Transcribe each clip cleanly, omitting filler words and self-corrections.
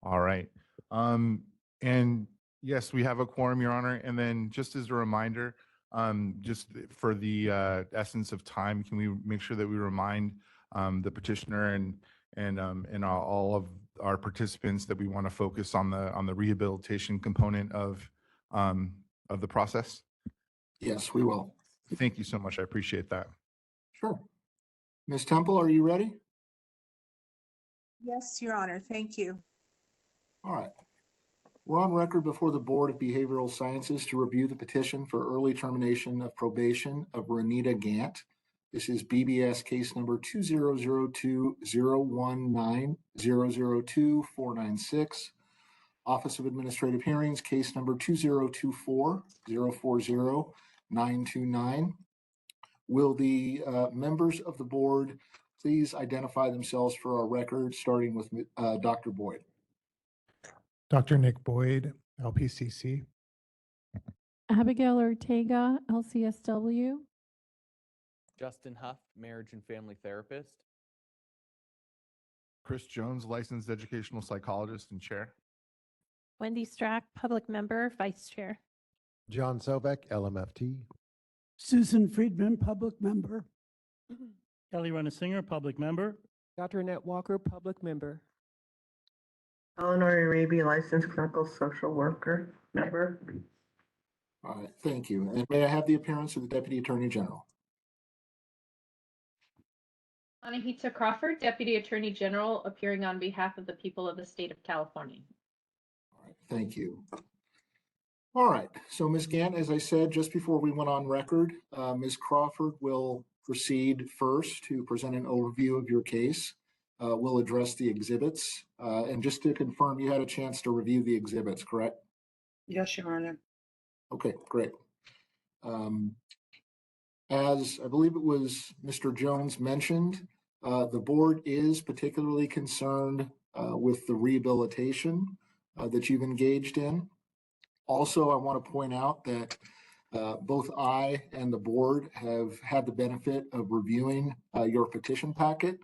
All right. And yes, we have a quorum, Your Honor. And then just as a reminder, just for the essence of time, can we make sure that we remind the petitioner and all of our participants that we want to focus on the rehabilitation component of the process? Yes, we will. Thank you so much. I appreciate that. Sure. Ms. Temple, are you ready? Yes, Your Honor. Thank you. All right. We're on record before the Board of Behavioral Sciences to review the petition for early termination of probation of Renita Gant. This is BBS case number 2002-019-002-496. Office of Administrative Hearings, case number 2024-040-929. Will the members of the board please identify themselves for our record, starting with Dr. Boyd? Dr. Nick Boyd, LPCC. Abigail Ortega, LCSW. Justin Huff, marriage and family therapist. Chris Jones, licensed educational psychologist and chair. Wendy Strack, public member, vice chair. John Sovek, LMFT. Susan Friedman, public member. Kelly Renner-Singer, public member. Dr. Annette Walker, public member. Eleanor Arabi, licensed clinical social worker, member. All right, thank you. And may I have the appearance of the Deputy Attorney General? Anahita Crawford, Deputy Attorney General, appearing on behalf of the people of the state of California. All right, thank you. All right, so Ms. Gant, as I said just before we went on record, Ms. Crawford will proceed first to present an overview of your case. We'll address the exhibits. And just to confirm, you had a chance to review the exhibits, correct? Yes, Your Honor. Okay, great. As I believe it was Mr. Jones mentioned, the board is particularly concerned with the rehabilitation that you've engaged in. Also, I want to point out that both I and the board have had the benefit of reviewing your petition packet.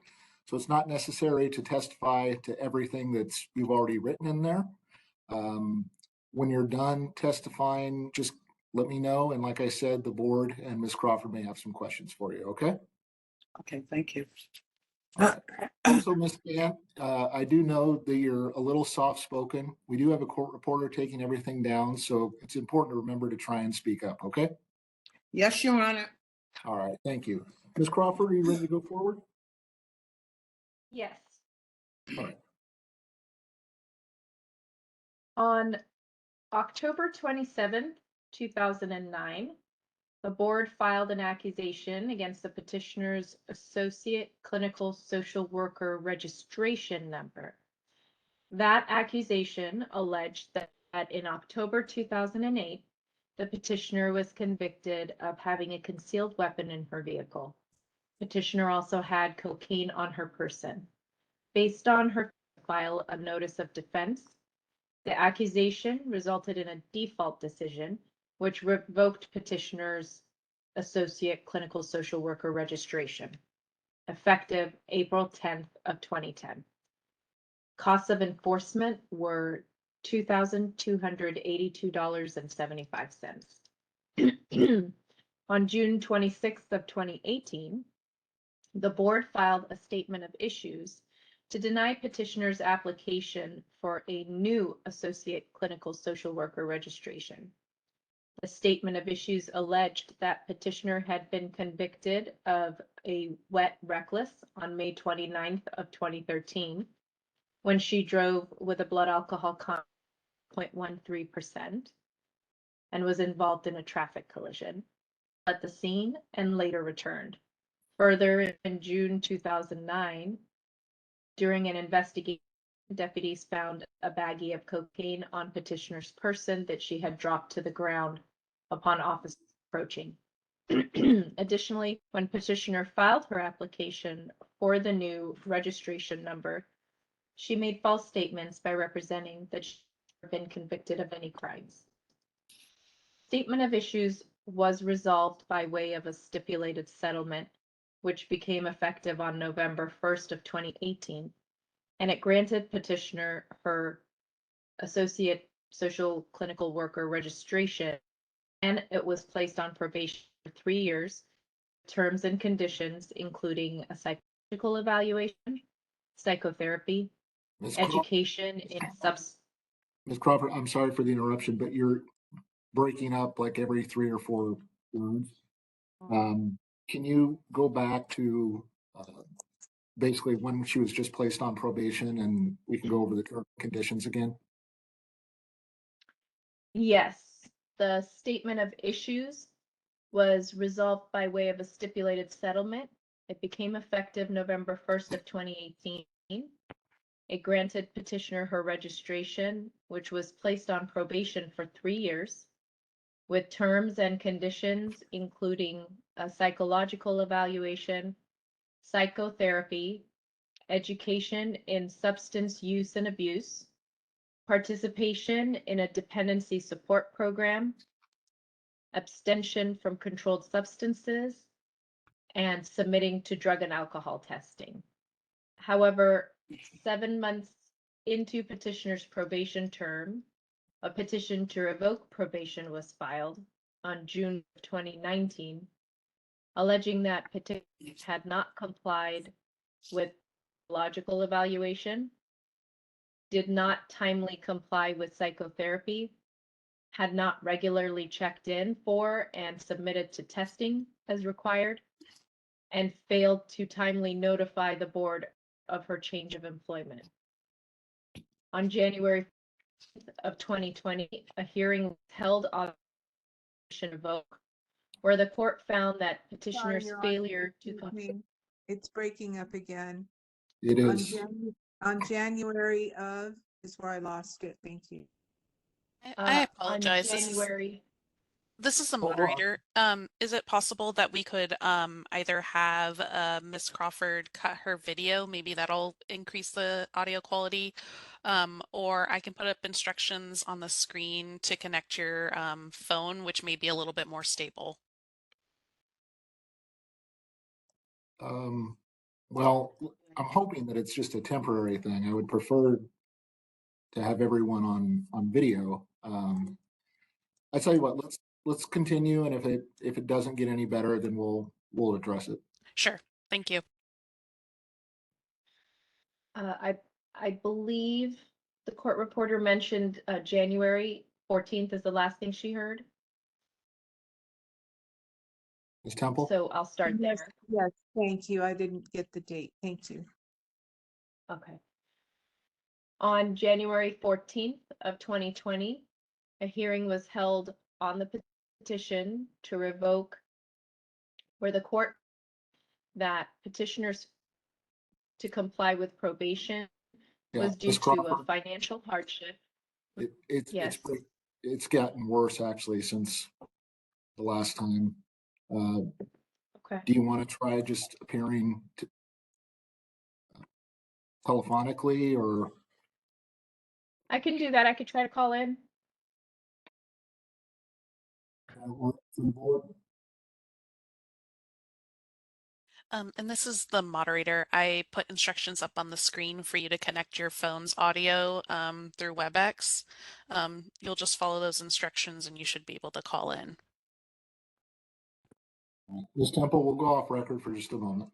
So it's not necessary to testify to everything that's you've already written in there. When you're done testifying, just let me know. And like I said, the board and Ms. Crawford may have some questions for you, okay? Okay, thank you. All right. Also, Ms. Gant, I do know that you're a little soft-spoken. We do have a court reporter taking everything down, so it's important to remember to try and speak up, okay? Yes, Your Honor. All right, thank you. Ms. Crawford, are you ready to go forward? Yes. All right. On October 27th, 2009, the board filed an accusation against the petitioner's associate clinical social worker registration number. That accusation alleged that in October 2008, the petitioner was convicted of having a concealed weapon in her vehicle. Petitioner also had cocaine on her person. Based on her file a notice of defense, the accusation resulted in a default decision, which revoked petitioner's associate clinical social worker registration, effective April 10th of 2010. Costs of enforcement were $2,282.75. On June 26th of 2018, the board filed a statement of issues to deny petitioner's application for a new associate clinical social worker registration. The statement of issues alleged that petitioner had been convicted of a wet reckless on May 29th of 2013 when she drove with a blood alcohol content of 0.13% and was involved in a traffic collision at the scene and later returned. Further, in June 2009, during an investigation, deputies found a baggie of cocaine on petitioner's person that she had dropped to the ground upon officers approaching. Additionally, when petitioner filed her application for the new registration number, she made false statements by representing that she had been convicted of any crimes. Statement of issues was resolved by way of a stipulated settlement, which became effective on November 1st of 2018, and it granted petitioner her associate social clinical worker registration, and it was placed on probation for 3 years. Terms and conditions, including a psychological evaluation, psychotherapy, Ms. Craw- education in Ms. Crawford, I'm sorry for the interruption, but you're breaking up like every 3 or 4 words. Can you go back to basically when she was just placed on probation, and we can go over the terms and conditions again? Yes, the statement of issues was resolved by way of a stipulated settlement. It became effective November 1st of 2018. It granted petitioner her registration, which was placed on probation for 3 years, with terms and conditions including a psychological evaluation, psychotherapy, education in substance use and abuse, participation in a dependency support program, abstention from controlled substances, and submitting to drug and alcohol testing. However, 7 months into petitioner's probation term, a petition to revoke probation was filed on June 2019, alleging that petitioner had not complied with logical evaluation, did not timely comply with psychotherapy, had not regularly checked in for and submitted to testing as required, and failed to timely notify the board of her change of employment. On January of 2020, a hearing was held on petition revoke, where the court found that petitioner's failure to complete. It's breaking up again. It is. On January of is where I lost it. Thank you. I On apologize. January. This is the Hold on. moderator. Is it possible that we could either have Ms. Crawford cut her video? Maybe that'll increase the audio quality. Or I can put up instructions on the screen to connect your phone, which may be a little bit more stable. Well, I'm hoping that it's just a temporary thing. I would prefer to have everyone on video. I tell you what, let's continue, and if it doesn't get any better, then we'll address it. Sure. Thank you. I believe the court reporter mentioned January 14th is the last thing she heard. Ms. Temple? So I'll start Yes, there. yes, thank you. I didn't get the date. Thank you. Okay. On January 14th of 2020, a hearing was held on the petition to revoke, where the court that petitioners to comply with probation was due Ms. to a Crawford, financial hardship. Yes. it's gotten worse actually since the last time. Okay. Do you want to try just appearing telephonically, or? I can do that. I could try to call in. And this is the moderator. I put instructions up on the screen for you to connect your phone's audio through WebEx. You'll just follow those instructions and you should be able to call in. Ms. Temple, we'll go off record for just a moment.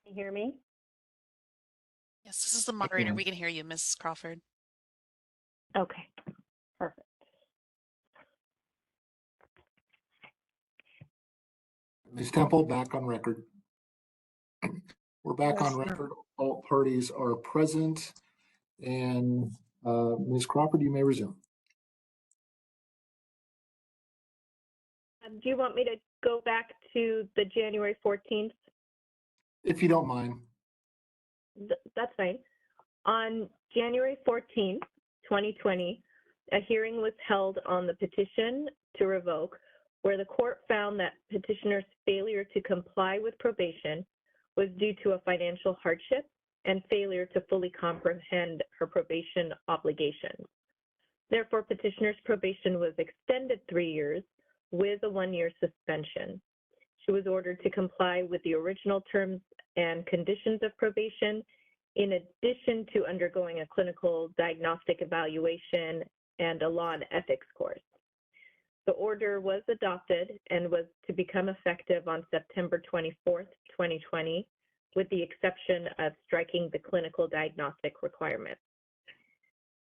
Can you hear me? Yes, this is the moderator. can. We can hear you, Ms. Crawford. Okay, perfect. Ms. Temple, back on record. We're back on Yes, sir. record. All parties are present. And Ms. Crawford, you may resume. Do you want me to go back to the January 14th? If you don't mind. That's fine. On January 14th, 2020, a hearing was held on the petition to revoke, where the court found that petitioner's failure to comply with probation was due to a financial hardship and failure to fully comprehend her probation obligations. Therefore, petitioner's probation was extended 3 years with a 1-year suspension. She was ordered to comply with the original terms and conditions of probation, in addition to undergoing a clinical diagnostic evaluation and a law and ethics course. The order was adopted and was to become effective on September 24th, 2020, with the exception of striking the clinical diagnostic requirement.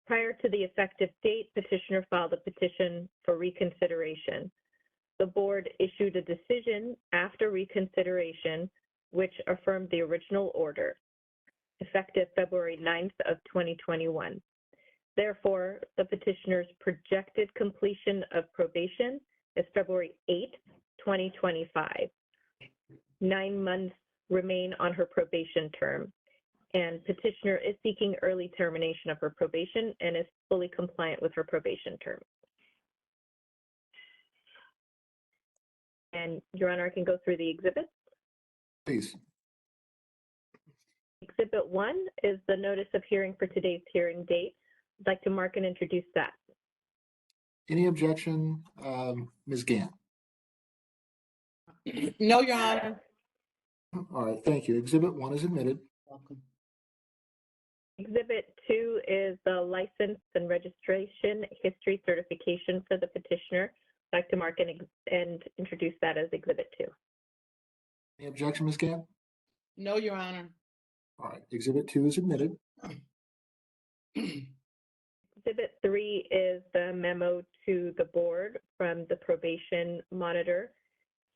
Prior to the effective date, petitioner filed a petition for reconsideration. The board issued a decision after reconsideration, which affirmed the original order, effective February 9th of 2021. Therefore, the petitioner's projected completion of probation is February 8th, 2025. 9 months remain on her probation term, and petitioner is seeking early termination of her probation and is fully compliant with her probation term. And Your Honor, I can go through the exhibits. Please. Exhibit 1 is the notice of hearing for today's hearing date. I'd like to mark and introduce that. Any objection, Ms. Gant? No, Your Honor. All right, thank you. Exhibit 1 is admitted. Welcome. Exhibit 2 is the license and registration history certification for the petitioner. I'd like to mark and introduce that as Exhibit 2. Any objection, Ms. Gant? No, Your Honor. All right, Exhibit 2 is admitted. Exhibit 3 is the memo to the board from the probation monitor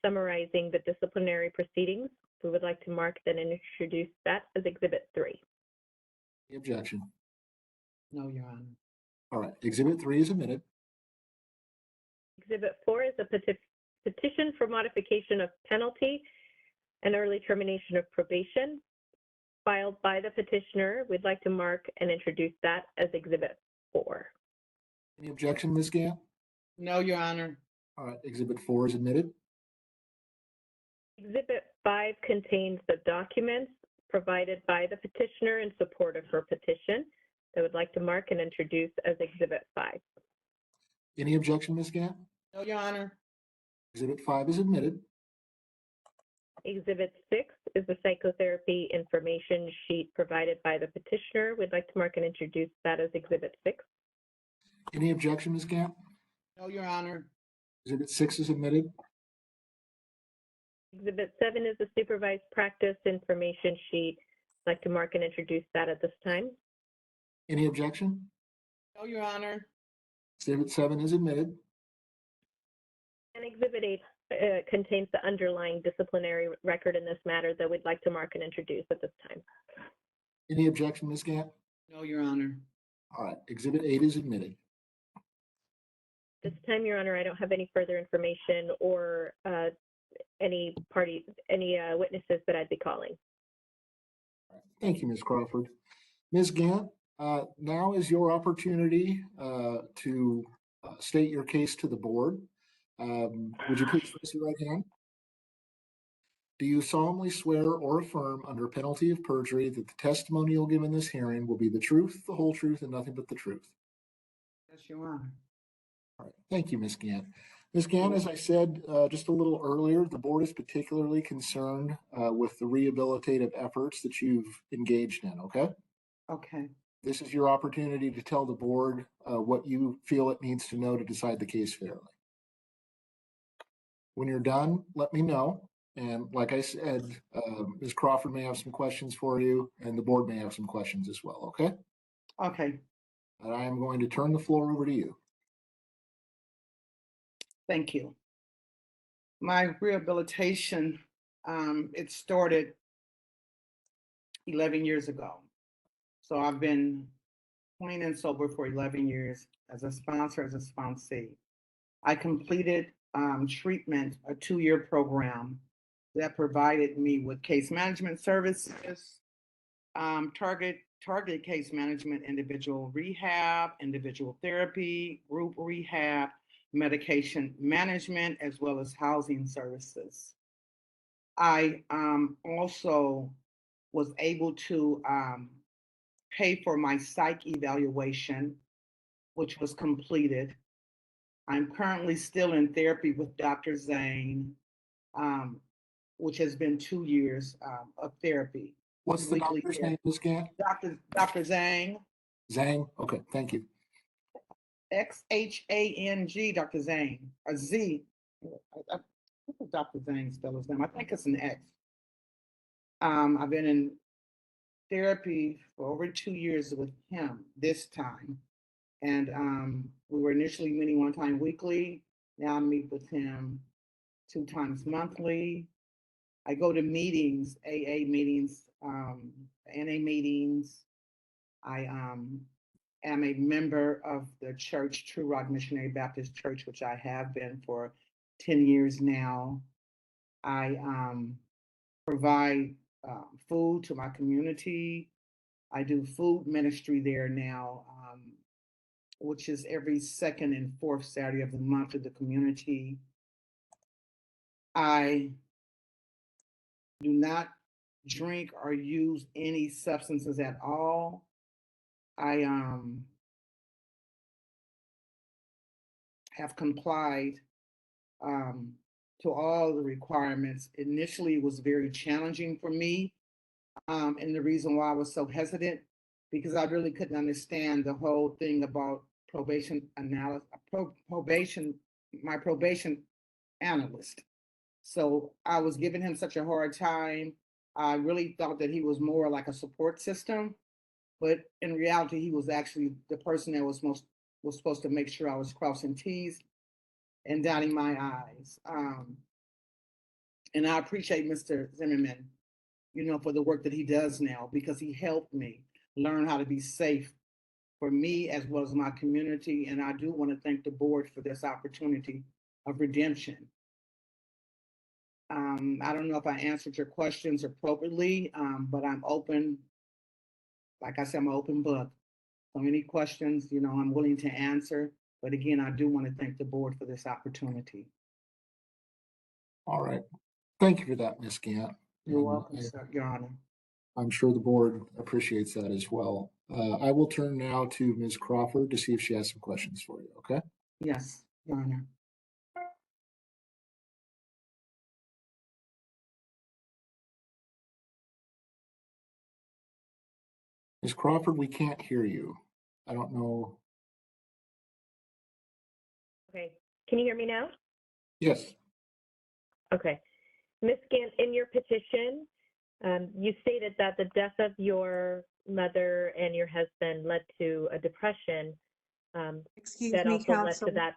summarizing the disciplinary proceedings. We would like to mark then and introduce that as Exhibit 3. Any objection? No, Your Honor. All right, Exhibit 3 is admitted. Exhibit 4 is a petition for modification of penalty and early termination of probation filed by the petitioner. We'd like to mark and introduce that as Exhibit 4. Any objection, Ms. Gant? No, Your Honor. All right, Exhibit 4 is admitted. Exhibit 5 contains the documents provided by the petitioner in support of her petition. I would like to mark and introduce as Exhibit 5. Any objection, Ms. Gant? No, Your Honor. Exhibit 5 is admitted. Exhibit 6 is the psychotherapy information sheet provided by the petitioner. We'd like to mark and introduce that as Exhibit 6. Any objection, Ms. Gant? No, Your Honor. Exhibit 6 is admitted. Exhibit 7 is the supervised practice information sheet. I'd like to mark and introduce that at this time. Any objection? No, Your Honor. Exhibit 7 is admitted. And Exhibit 8 contains the underlying disciplinary record in this matter that we'd like to mark and introduce at this time. Any objection, Ms. Gant? No, Your Honor. All right, Exhibit 8 is admitted. This time, Your Honor, I don't have any further information or any witnesses that I'd be calling. Thank you, Ms. Crawford. Ms. Gant, now is your opportunity to state your case to the board. Would you please raise your right hand? Do you solemnly swear or affirm under penalty of perjury that the testimony you'll give in this hearing will be the truth, the whole truth, and nothing but the truth? Yes, Your Honor. All right, thank you, Ms. Gant. Ms. Gant, as I said just a little earlier, the board is particularly concerned with the rehabilitative efforts that you've engaged in, okay? Okay. This is your opportunity to tell the board what you feel it needs to know to decide the case fairly. When you're done, let me know, And like I said, Ms. Crawford may have some questions for you, and the board may have some questions as well, okay? Okay, And I am going to turn the floor over to you. thank you. My rehabilitation, it started 11 years ago. So I've been clean and sober for 11 years as a sponsor, as a sponsee. I completed treatment, a 2-year program that provided me with case management services, targeted case management, individual rehab, individual therapy, group rehab, medication management, as well as housing services. I also was able to pay for my psych evaluation, which was completed. I'm currently still in therapy with Dr. Zane, which has been 2 years of therapy. What's the Weekly doctor's therapy. name, Ms. Gant? Dr. Zhang, Zhang? Okay, thank you. Xhang, Dr. Zhang, a Z. I think Dr. Zhang spell his name. I think it's an X. I've been in therapy for over 2 years with him this time. And we were initially meeting 1 time weekly. Now I meet with him 2 times monthly. I go to meetings, AA meetings, NA meetings. I am a member of the church, True Rock Missionary Baptist Church, which I have been for 10 years now. I provide food to my community. I do food ministry there now, which is every 2nd and 4th Saturday of the month to the community. I do not drink or use any substances at all. I have complied to all the requirements. Initially, it was very challenging for me. And the reason why I was so hesitant, because I really couldn't understand the whole thing about probation analysis, my probation analyst. So I was giving him such a hard time. I really thought that he was more like a support system, but in reality, he was actually the person that was supposed to make sure I was crossing T's and dotting my I's. And I appreciate Mr. Zimmerman, for the work that he does now, because he helped me learn how to be safe for me as well as my community. And I do want to thank the board for this opportunity of redemption. I don't know if I answered your questions appropriately, but I'm open. Like I said, I'm an open book. So any questions, I'm willing to answer. But again, I do want to thank the board for this opportunity. All right. Thank you for that, Ms. Gant. You're welcome, sir, Your Honor. I'm sure the board appreciates that as well. I will turn now to Ms. Crawford to see if she has some questions for you, okay? Yes, Your Honor. Ms. Crawford, we can't hear you. I don't know. Okay, can you hear me now? Yes. Okay. Ms. Gant, in your petition, you stated that the death of your mother and your husband led to a depression. Excuse that me, also led counsel. to that.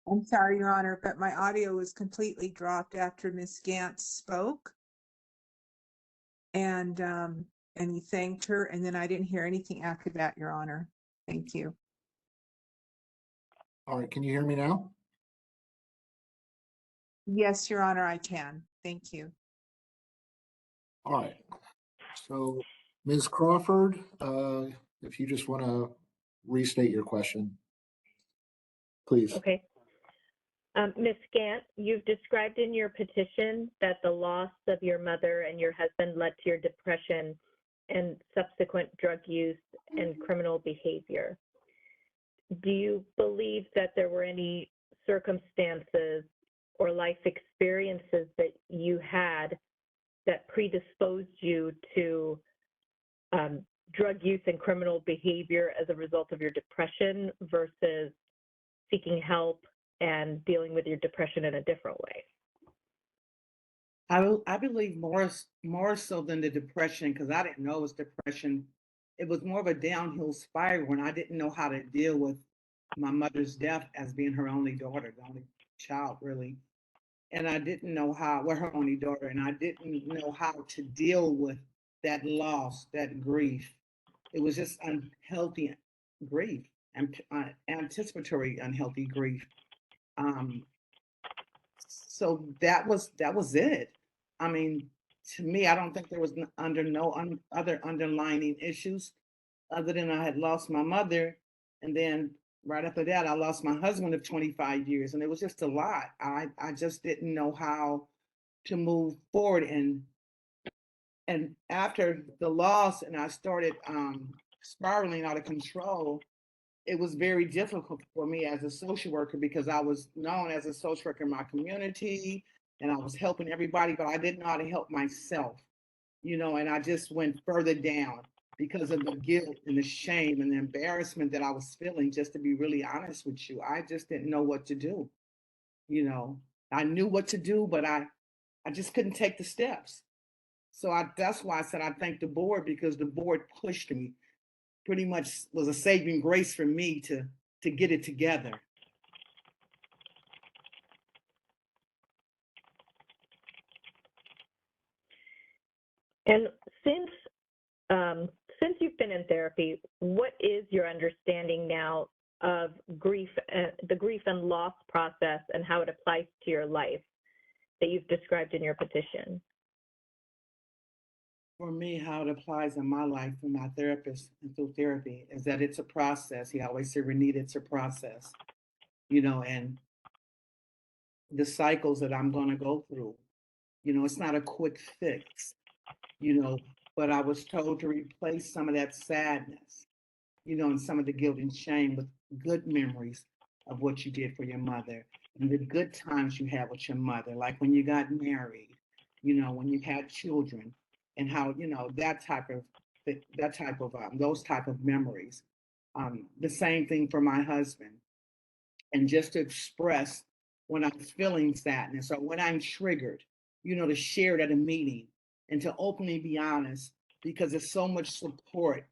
I'm sorry, Your Honor, but my audio was completely dropped after Ms. Gant spoke. And you thanked her, and then I didn't hear anything after that, Your Honor. Thank you. All right, can you hear me now? Yes, Your Honor, I can. Thank you. All right. So, Ms. Crawford, if you just want to restate your question, please. Okay. Ms. Gant, you've described in your petition that the loss of your mother and your husband led to your depression and subsequent drug use and criminal behavior. Do you believe that there were any circumstances or life experiences that you had that predisposed you to drug use and criminal behavior as a result of your depression versus seeking help and dealing with your depression in a different way? I believe more so than the depression, because I didn't know it was depression. It was more of a downhill spiral when I didn't know how to deal with my mother's death as being her only daughter, the only child really. And I didn't know how, well, her only daughter, and I didn't know how to deal with that loss, that grief. It was just unhealthy grief and anticipatory unhealthy grief. Um, so that was it. I mean, to me, I don't think there was other underlining issues other than I had lost my mother, and then right after that, I lost my husband of 25 years, and it was just a lot. I just didn't know how to move forward, and after the loss, and I started spiraling out of control. It was very difficult for me as a social worker because I was known as a social worker in my community and I was helping everybody, but I didn't know how to help myself, and I just went further down because of the guilt and the shame and the embarrassment that I was feeling, just to be really honest with you. I just didn't know what to do. I knew what to do, but I just couldn't take the steps. So that's why I said I thank the board, because the board pushed me, pretty much was a saving grace for me to get it together. And since you've been in therapy, what is your understanding now of grief, the grief and loss process, and how it applies to your life that you've described in your petition? For me, how it applies in my life through my therapist and through therapy is that it's a process. He always said, Renita, it's a process, and the cycles that I'm going to go through, it's not a quick fix, but I was told to replace some of that sadness, and some of the guilt and shame with good memories of what you did for your mother and the good times you had with your mother, like when you got married, when you had children, and how, those type of memories. The same thing for my husband. And just to express when I'm feeling sadness or when I'm triggered, to share it at a meeting and to openly be honest, because there's so much support,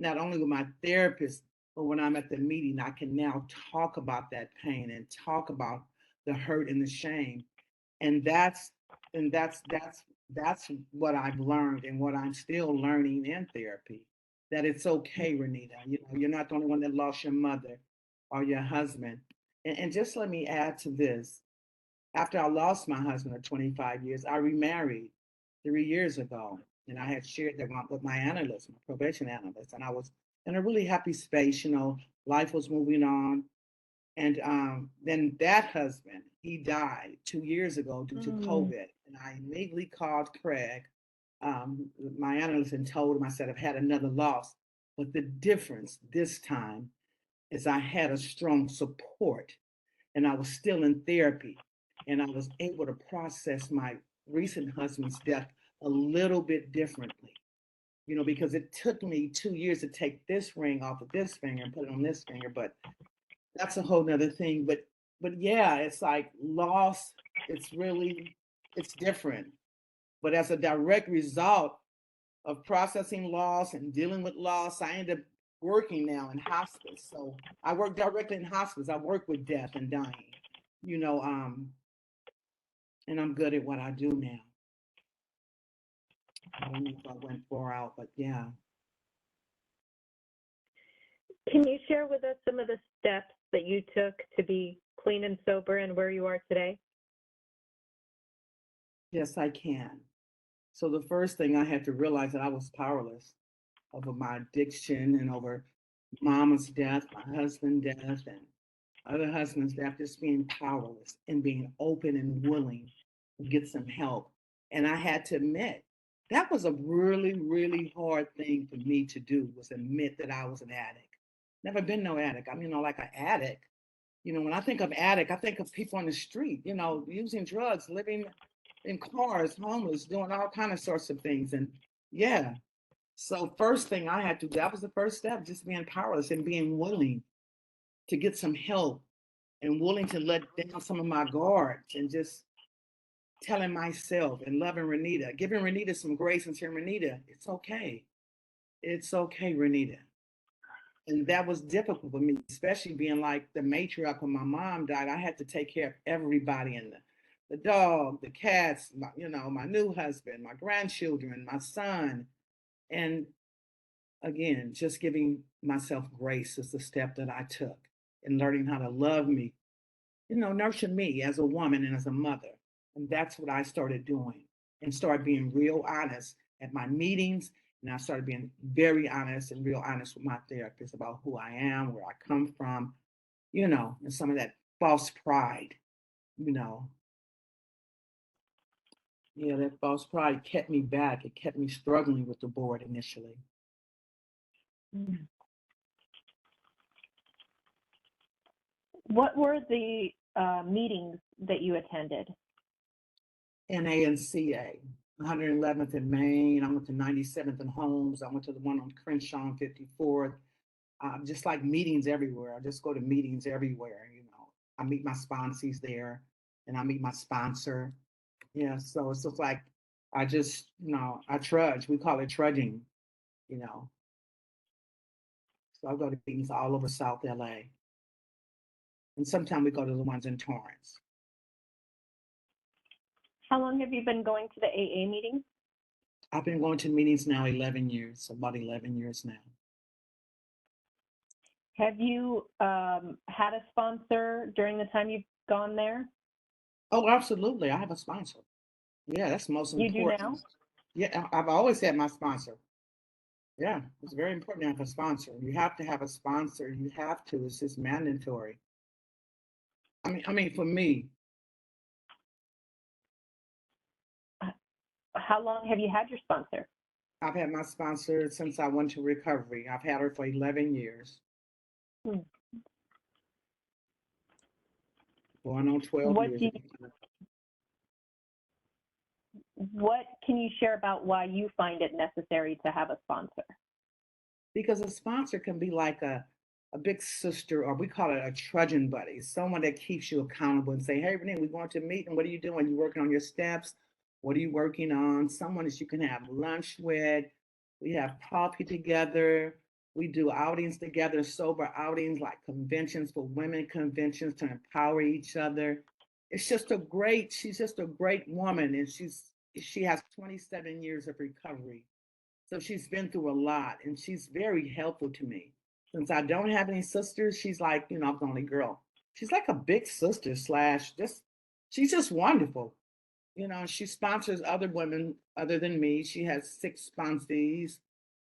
not only with my therapist, but when I'm at the meeting, I can now talk about that pain and talk about the hurt and the shame. And that's what I've learned and what I'm still learning in therapy, that it's okay, Renita. You're not the only one that lost your mother or your husband. And just let me add to this. After I lost my husband of 25 years, I remarried 3 years ago. And I had shared that with my analyst, my probation analyst, and I was in a really happy space. Life was moving on. And then that husband, he died 2 years ago due to COVID. And I immediately called Craig, my analyst, and told him, I said, I've had another loss. But the difference this time is I had a strong support and I was still in therapy. And I was able to process my recent husband's death a little bit differently, because it took me 2 years to take this ring off of this finger and put it on this finger. But that's a whole nother thing. But yeah, it's like loss. It's different. But as a direct result of processing loss and dealing with loss, I ended up working now in hospice. So I work directly in hospice. I work with death and dying, and I'm good at what I do now. I don't know if I went far out, but yeah. Can you share with us some of the steps that you took to be clean and sober and where you are today? Yes, I can. So the first thing, I had to realize that I was powerless over my addiction and over mama's death, my husband's death, and other husbands' death, just being powerless and being open and willing to get some help. And I had to admit, that was a really, really hard thing for me to do, was admit that I was an addict. Never been no addict. I mean, like an addict. When I think of addict, I think of people on the street, using drugs, living in cars, homeless, doing all kind of sorts of things. And yeah, so first thing I had to do, that was the first step, just being powerless and being willing to get some help and willing to let down some of my guards and just telling myself and loving Renita, giving Renita some grace and saying, Renita, it's okay. It's okay, Renita. And that was difficult for me, especially being like the matriarch when my mom died. I had to take care of everybody in the dog, the cats, my, my new husband, my grandchildren, my son. And again, just giving myself grace is the step that I took in learning how to love me, nurture me as a woman and as a mother. And that's what I started doing and started being real honest at my meetings. And I started being very honest and real honest with my therapist about who I am, where I come from, and some of that false pride, Yeah, that false pride kept me back. It kept me struggling with the board initially. What were the meetings that you attended? NA and CA, 111th in Maine. I went to 97th in Holmes. I went to the one on Crenshaw and 54th. Just like meetings everywhere. I just go to meetings everywhere. I meet my sponsees there, and I meet my sponsor. Yeah, so it's just like I just, I trudge. We call it trudging. So I go to meetings all over South LA, and sometimes we go to the ones in Torrance. How long have you been going to the AA meetings? I've been going to meetings now 11 years, about 11 years now. Have you had a sponsor during the time you've gone there? Oh, absolutely. I have a sponsor. Yeah, that's the most important. You do now? Yeah, I've always had my sponsor. Yeah, it's very important to have a sponsor. You have to have a sponsor. You have to. It's just mandatory. I mean, for me. How long have you had your sponsor? I've had my sponsor since I went to recovery. I've had her for 11 years. Going on 12 years. What can you share about why you find it necessary to have a sponsor? Because a sponsor can be like a big sister, or we call it a trudging buddy, someone that keeps you accountable and say, hey, Renee, we're going to meet, and what are you doing? You working on your steps? What are you working on? Someone that you can have lunch with. We have coffee together. We do outings together, sober outings like conventions for women, conventions to empower each other. It's just she's just a great woman, and she has 27 years of recovery. So she's been through a lot, and she's very helpful to me. Since I don't have any sisters, she's like, I'm the only girl. She's like a big sister / she's just wonderful. She sponsors other women other than me. She has 6 sponsees.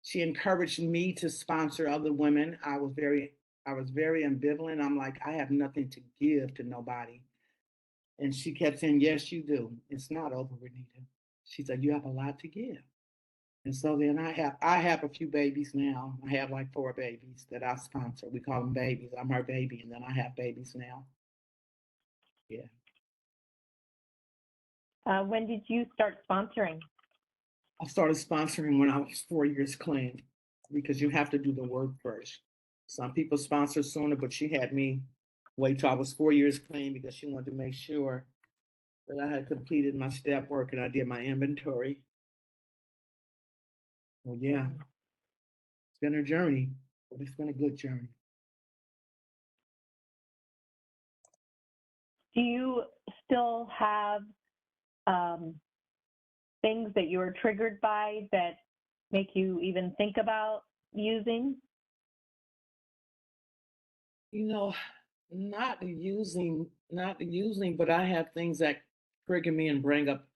She encouraged me to sponsor other women. I was very ambivalent. I'm like, I have nothing to give to nobody. And she kept saying, yes, you do. It's not over, Renita. She said, you have a lot to give. And so then I have a few babies now. I have like 4 babies that I sponsor. We call them babies. I'm her baby, and then I have babies now. Yeah. When did you start sponsoring? I started sponsoring when I was 4 years clean, because you have to do the work first. Some people sponsor sooner, but she had me wait till I was 4 years clean because she wanted to make sure that I had completed my step work and I did my inventory. Well, yeah, it's been a journey, but it's been a good journey. Do you still have things that you're triggered by that make you even think about using? Not using, but I have things that trigger me and bring up,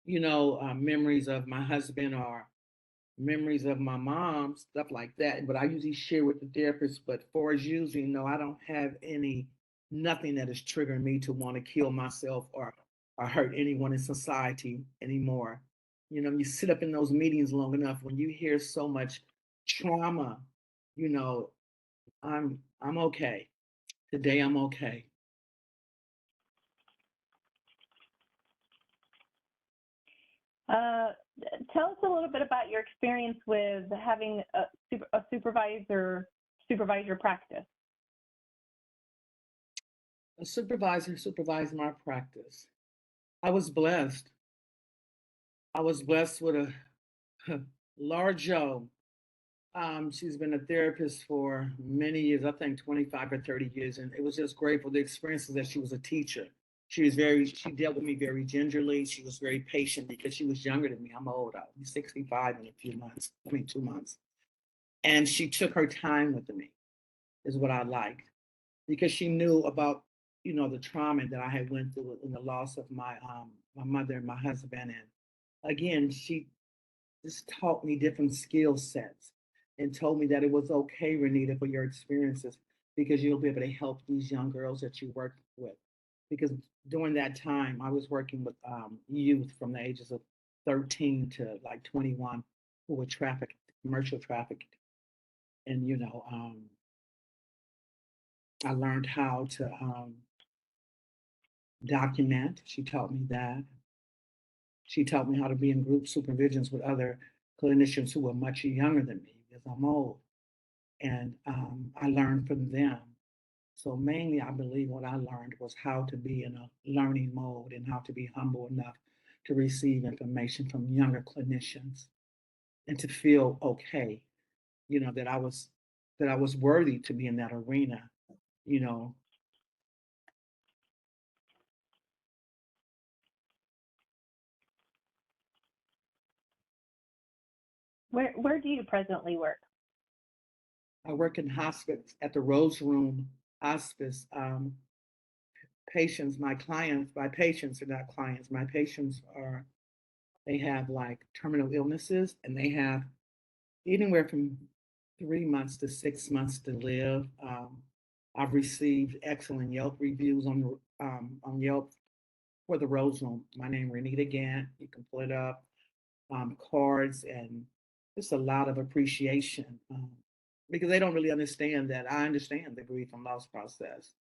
memories of my husband or memories of my mom, stuff like that. But I usually share with the therapist. But for as using, no, I don't have nothing that is triggering me to want to kill myself or hurt anyone in society anymore. You sit up in those meetings long enough, when you hear so much trauma, I'm okay. Today I'm okay. Tell us a little bit about your experience with having a supervisor practice. A supervisor supervised my practice. I was blessed. I was blessed with a Laura Joe. She's been a therapist for many years, I think 25 or 30 years, and it was just great for the experiences that she was a teacher. She dealt with me very gingerly. She was very patient because she was younger than me. I'm old. I'll be 65 in a few months, 2 months. And she took her time with me, is what I liked, because she knew about, the trauma that I had went through in the loss of my mother and my husband. And again, she just taught me different skill sets and told me that it was okay, Renita, for your experiences, because you'll be able to help these young girls that you work with. Because during that time, I was working with youth from the ages of 13 to like 21 who were trafficked, commercial trafficked. And, I learned how to document. She taught me that. She taught me how to be in group supervisions with other clinicians who were much younger than me because I'm old. And I learned from them. So mainly, I believe what I learned was how to be in a learning mode and how to be humble enough to receive information from younger clinicians and to feel okay, that I was worthy to be in that arena, you know. Where do you presently work? I work in hospice at the Rose Room Hospice. Patients, my patients are not clients. My patients they have like terminal illnesses and they have anywhere from 3 months to 6 months to live. I've received excellent Yelp reviews on Yelp for the Rose Room. My name is Renita Gant. You can pull it up. Cards and just a lot of appreciation because they don't really understand that I understand the grief and loss process.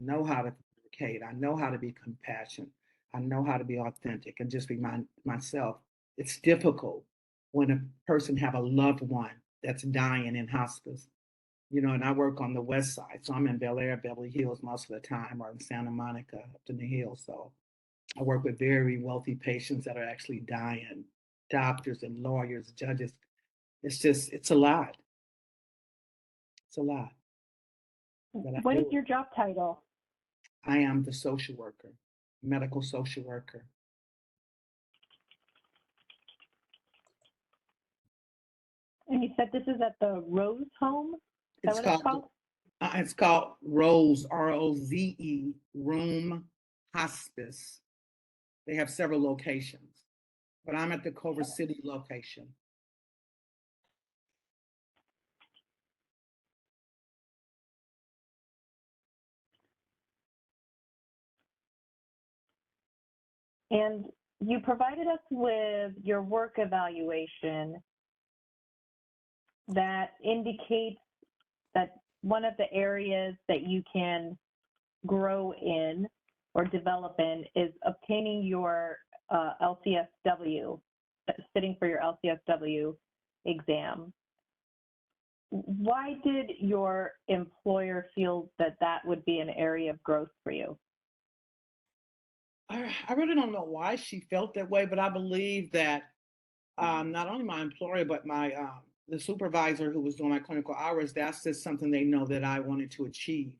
Know how to communicate. I know how to be compassionate. I know how to be authentic and just be myself. It's difficult when a person have a loved one that's dying in hospice, and I work on the west side. So I'm in Bel Air, Beverly Hills most of the time, or in Santa Monica, Upton Hills. So I work with very wealthy patients that are actually dying, doctors and lawyers, judges. It's a lot. It's a lot. But What is your job title? I am the social worker, medical social worker. And you said this is at the Rose Home? Is that what it's called? It's called Rose, ROZE, Room Hospice. They have several locations, but I'm at the Culver City location. And you provided us with your work evaluation that indicates that one of the areas that you can grow in or develop in is obtaining your LCSW, sitting for your LCSW exam. Why did your employer feel that that would be an area of growth for you? I really don't know why she felt that way, but I believe that not only my employer, but the supervisor who was doing my clinical hours, that's just something they know that I wanted to achieve.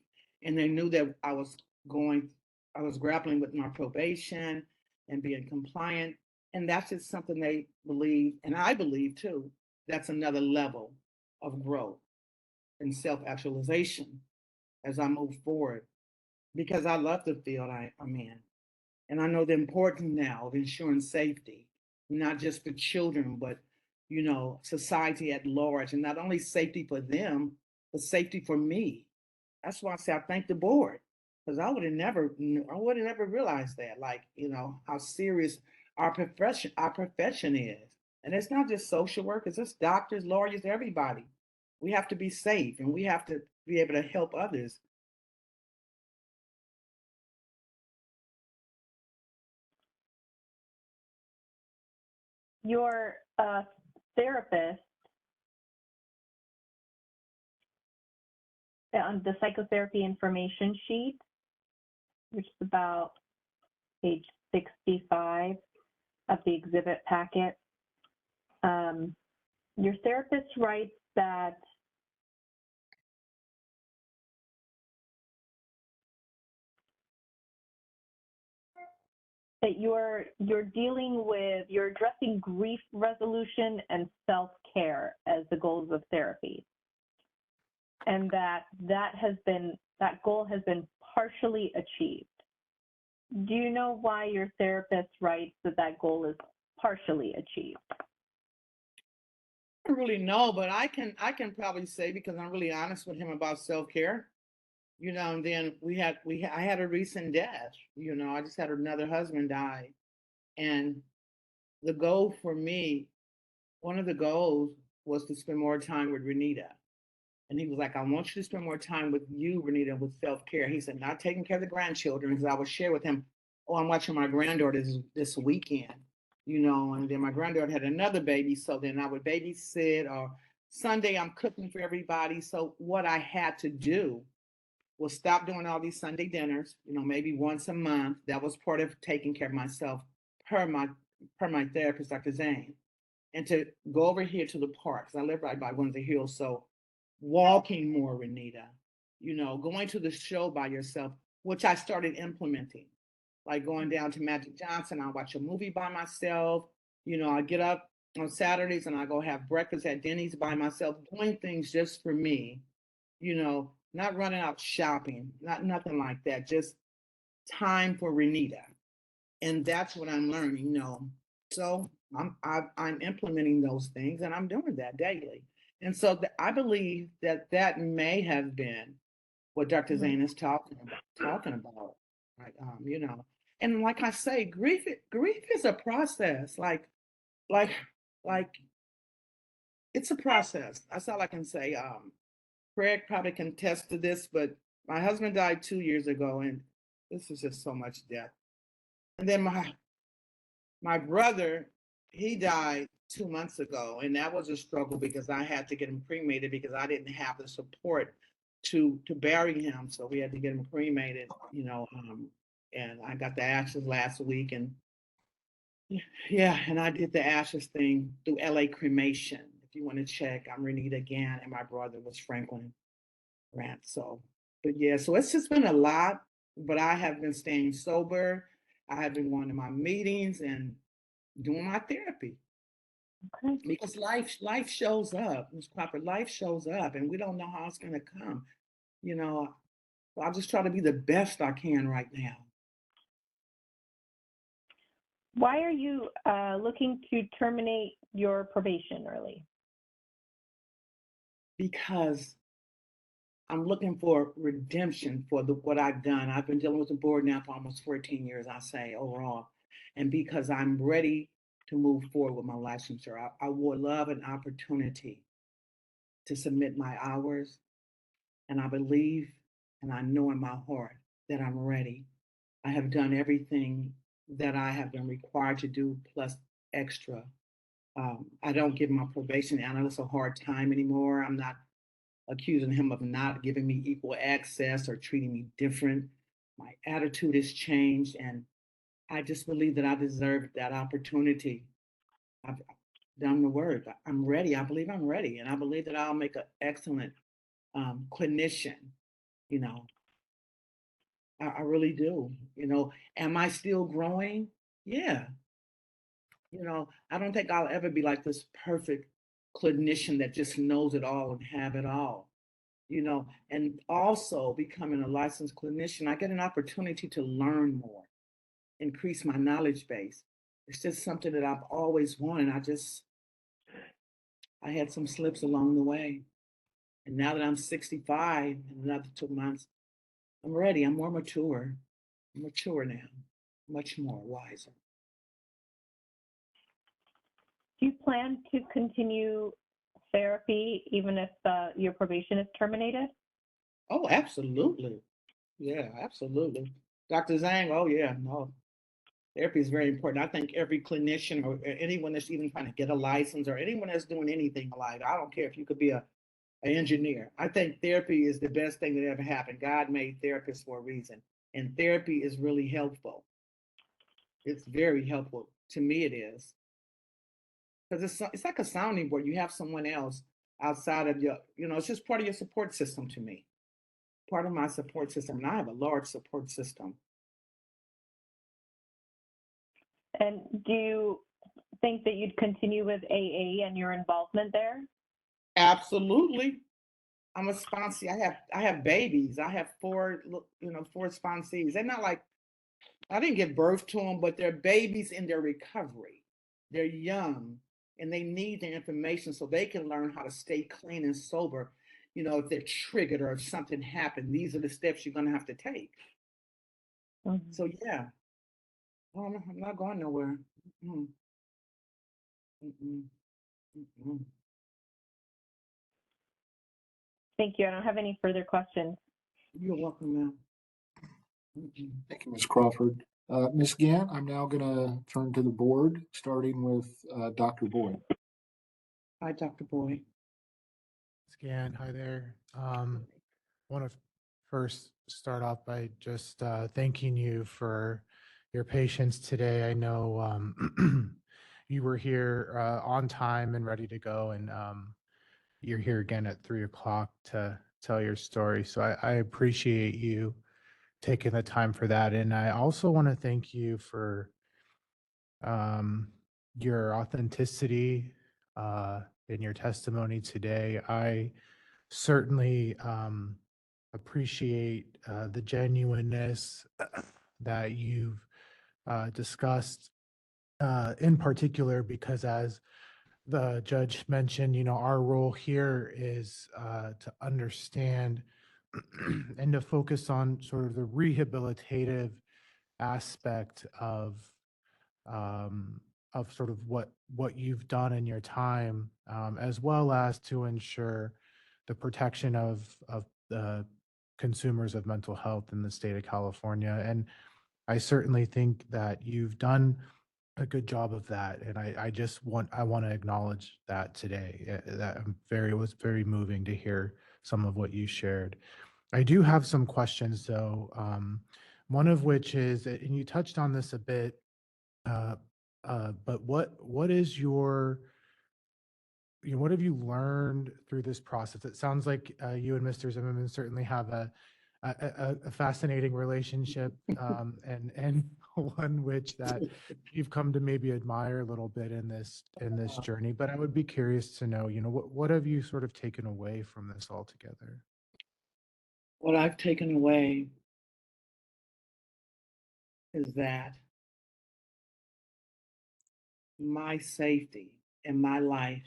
And they knew that I was grappling with my probation and being compliant. And that's just something they believe, and I believe too, that's another level of growth and self-actualization as I move forward. Because I love the field I'm in. And I know the importance now of ensuring safety, not just for children, but society at large, and not only safety for them, but safety for me. That's why I say I thank the board, because I would have never realized that, how serious our profession is. And it's not just social workers, it's doctors, lawyers, everybody. We have to be safe and we have to be able to help others. Your therapist on the psychotherapy information sheet, which is about page 65 of the exhibit packet. Your therapist writes that you're addressing grief resolution and self-care as the goals of therapy, and that goal has been partially achieved. Do you know why your therapist writes that goal is partially achieved? I don't really know, but I can probably say, because I'm really honest with him about self-care. And then I had a recent death. I just had another husband die. And the goal for me, one of the goals was to spend more time with Renita. And he was like, I want you to spend more time with you, Renita, with self-care. He said, not taking care of the grandchildren, because I would share with him, oh, I'm watching my granddaughter this weekend, and then my granddaughter had another baby. So then I would babysit, or Sunday I'm cooking for everybody. So what I had to do was stop doing all these Sunday dinners, maybe once a month. That was part of taking care of myself per my therapist, Dr. Zane. And to go over here to the park, because I live right by Windsor Hills. So walking more, Renita, going to the show by yourself, which I started implementing, like going down to Magic Johnson. I watch a movie by myself. I get up on Saturdays and I go have breakfast at Denny's by myself, doing things just for me, not running out shopping, nothing like that, just time for Renita. And that's what I'm learning, So I'm implementing those things, and I'm doing that daily. And so I believe that may have been what Dr. Zane is talking about, right? And like I say, grief is a process. Like it's a process. That's all I can say. Craig probably can attest to this, but my husband died 2 years ago, and this is just so much death. And then my brother, he died 2 months ago, and that was a struggle because I had to get him cremated because I didn't have the support to bury him. So we had to get him cremated, and I got the ashes last week, and yeah, and I did the ashes thing through LA Cremation. If you want to check, I'm Renita Gann, and my brother was Franklin Grant. So, but yeah, so it's just been a lot, but I have been staying sober. I have been going to my meetings and doing my therapy. Okay. Because life shows up, Ms. Crawford, life shows up, and we don't know how it's going to come. So I'll just try to be the best I can right now. Why are you looking to terminate your probation early? Because I'm looking for redemption for what I've done. I've been dealing with the board now for almost 14 years, I say, overall. And because I'm ready to move forward with my licensure, I would love an opportunity to submit my hours. And I believe and I know in my heart that I'm ready. I have done everything that I have been required to do, plus extra. I don't give my probation analyst a hard time anymore. I'm not accusing him of not giving me equal access or treating me different. My attitude has changed, and I just believe that I deserve that opportunity. I've done the work. I'm ready. I believe I'm ready, and I believe that I'll make an excellent clinician. I really do. Am I still growing? Yeah. I don't think I'll ever be like this perfect clinician that just knows it all and have it all. And also becoming a licensed clinician, I get an opportunity to learn more, increase my knowledge base. It's just something that I've always wanted. I had some slips along the way. And now that I'm 65 in another 2 months, I'm ready. I'm more mature. I'm mature now, much more wiser. Do you plan to continue therapy even if your probation is terminated? Oh, absolutely. Yeah, absolutely. Dr. Zhang, oh yeah, no. Therapy is very important. I think every clinician or anyone that's even trying to get a license or anyone that's doing anything in life, I don't care if you could be an engineer. I think therapy is the best thing that ever happened. God made therapists for a reason, and therapy is really helpful. It's very helpful. To me, it is. Because it's like a sounding board. You have someone else outside of your, it's just part of your support system to me. Part of my support system. And I have a large support system. And do you think that you'd continue with AA and your involvement there? Absolutely. I'm a sponsee. I have babies. I have four sponsees. They're not like, I didn't give birth to them, but they're babies in their recovery. They're young and they need the information so they can learn how to stay clean and sober. If they're triggered or if something happened, these are the steps you're going to have to take. Mm-hmm. So yeah, I'm not going nowhere. Mm-mm. Mm-mm. Mm-mm. Thank you. I don't have any further questions. You're welcome, ma'am. Thank you, Ms. Crawford. Ms. Gant, I'm now going to turn to the board, starting with Dr. Boyd. Hi, Dr. Boyd. Scan, hi there. Want to first start off by just thanking you for your patience today. I know you were here on time and ready to go, and you're here again at 3 o'clock to tell your story. So I appreciate you taking the time for that. And I also want to thank you for your authenticity in your testimony today. I certainly appreciate the genuineness that you've discussed, in particular, because as the judge mentioned, our role here is to understand and to focus on sort of the rehabilitative aspect of sort of what you've done in your time, as well as to ensure the protection of the consumers of mental health in the state of California. And I certainly think that you've done a good job of that. And I want to acknowledge that today. That it was very moving to hear some of what you shared. I do have some questions though. One of which is, and you touched on this a bit, but what is your, what have you learned through this process? It sounds like you and Mr. Zimmerman certainly have a fascinating relationship, and one which that you've come to maybe admire a little bit in this journey. But I would be curious to know, what have you sort of taken away from this altogether? What I've taken away is that my safety and my life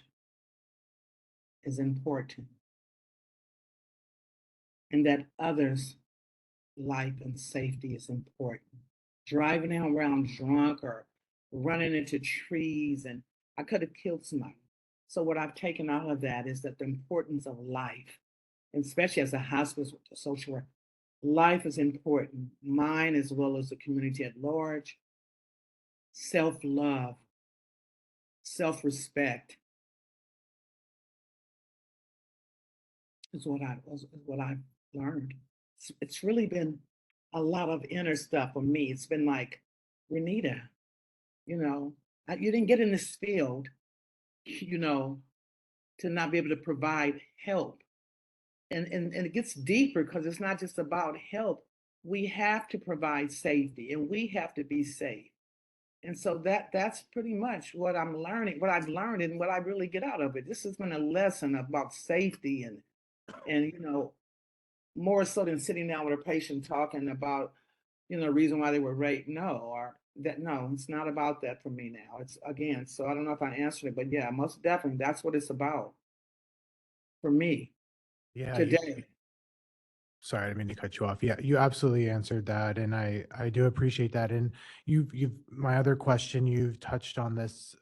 is important, and that others' life and safety is important. Driving around drunk or running into trees, and I could have killed somebody. So what I've taken out of that is that the importance of life, and especially as a hospice social worker, life is important, mine as well as the community at large. Self-love, self-respect is what I've learned. It's really been a lot of inner stuff for me. It's been like, Renita, you didn't get in this field, to not be able to provide help. And it gets deeper because it's not just about help. We have to provide safety and we have to be safe. And so that's pretty much what I'm learning, what I've learned and what I really get out of it. This has been a lesson about safety and more so than sitting down with a patient talking about, the reason why they were raped. No, it's not about that for me now. It's again, so I don't know if I answered it, but yeah, most definitely that's what it's about for me today. Sorry, I didn't mean to cut you off. Yeah, you absolutely answered that, and I do appreciate that. And you've my other question, you've touched on this,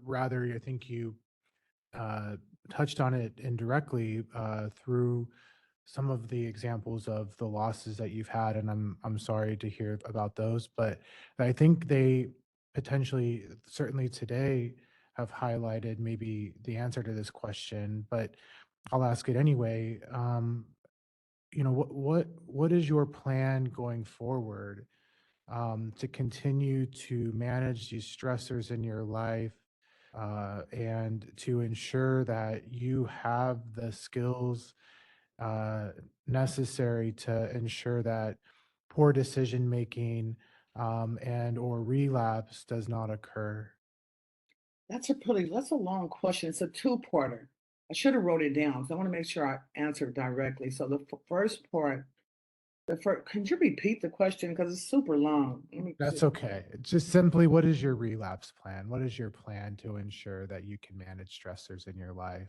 rather, I think you touched on it indirectly through some of the examples of the losses that you've had, and I'm sorry to hear about those, but I think they potentially, certainly today, have highlighted maybe the answer to this question, but I'll ask it anyway. What is your plan going forward to continue to manage these stressors in your life and to ensure that you have the skills necessary to ensure that poor decision making and or relapse does not occur? That's a long question. It's a two-parter. I should have wrote it down, so I want to make sure I answer it directly. So the first part, can you repeat the question? Because it's super long. That's okay. Just simply, what is your relapse plan? What is your plan to ensure that you can manage stressors in your life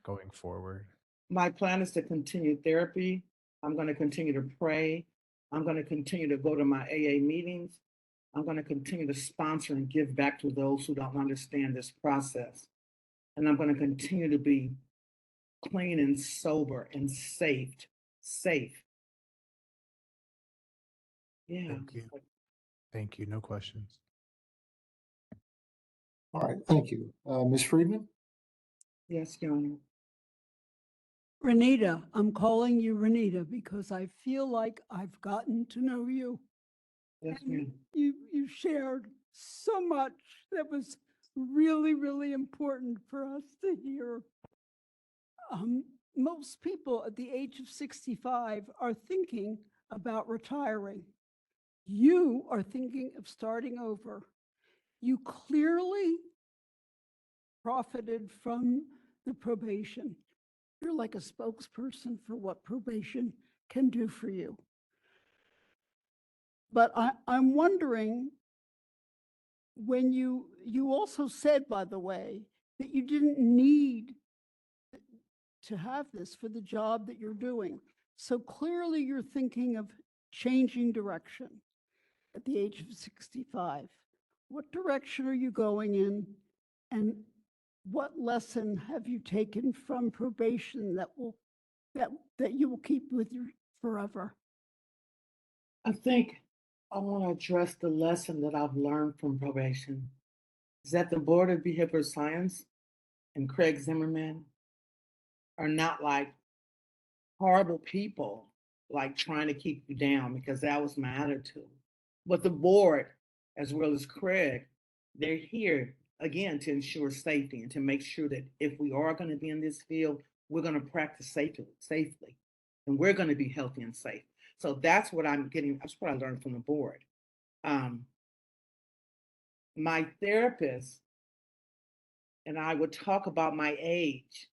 going forward? My plan is to continue therapy. I'm going to continue to pray. I'm going to continue to go to my AA meetings. I'm going to continue to sponsor and give back to those who don't understand this process. And I'm going to continue to be clean and sober and safe. Yeah. Thank you. Thank you. No questions. All right, thank you. Ms. Friedman? Yes, Your Honor. Renita, I'm calling you Renita because I feel like I've gotten to know you. Yes, And ma'am. you shared so much that was really, really important for us to hear. Most people at the age of 65 are thinking about retiring. You are thinking of starting over. You clearly profited from the probation. You're like a spokesperson for what probation can do for you. But I'm wondering, when you also said, by the way, that you didn't need to have this for the job that you're doing. So clearly you're thinking of changing direction at the age of 65. What direction are you going in? And what lesson have you taken from probation that you will keep with you forever? I think I want to address the lesson that I've learned from probation is that the Board of Behavioral Science and Craig Zimmerman are not like horrible people, like trying to keep you down, because that was my attitude. But the board, as well as Craig, they're here again to ensure safety and to make sure that if we are going to be in this field, we're going to practice safely, and we're going to be healthy and safe. So that's what I'm getting. That's what I learned from the board. My therapist and I would talk about my age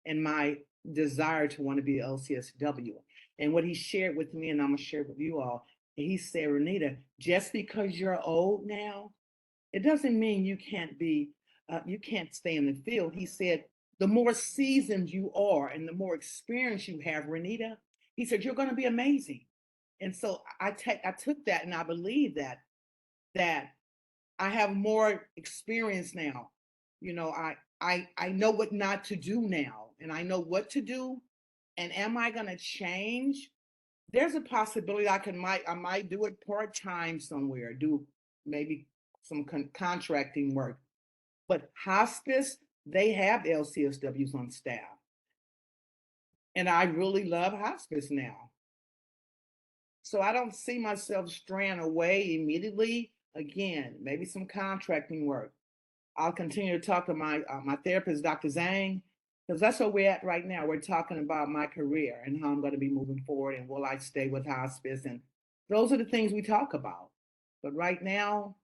and my desire to want to be an LCSW. And what he shared with me, and I'm going to share with you all, he said, Renita, just because you're old now, it doesn't mean you can't stay in the field. He said, the more seasoned you are and the more experience you have, Renita, he said, you're going to be amazing. And so I took that, and I believe that I have more experience now. You know, I know what not to do now, and I know what to do. And am I going to change? There's a possibility I might do it part-time somewhere, do maybe some contracting work. But hospice, they have LCSWs on staff. And I really love hospice now. So I don't see myself straying away immediately. Again, maybe some contracting work. I'll continue to talk to my therapist, Dr. Zhang, because that's where we're at right now. We're talking about my career and how I'm going to be moving forward, and will I stay with hospice? And those are the things we talk about. But right now,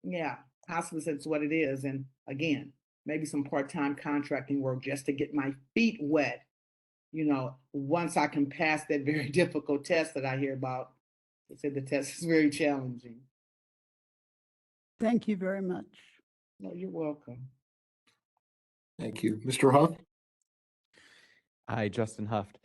yeah, hospice is what it is. And again, maybe some part-time contracting work just to get my feet wet. You know, once I can pass that very difficult test that I hear about. They said the test is very challenging. Thank you very much. No, you're welcome. Thank you. Mr. Huff? Hi, Justin Huft.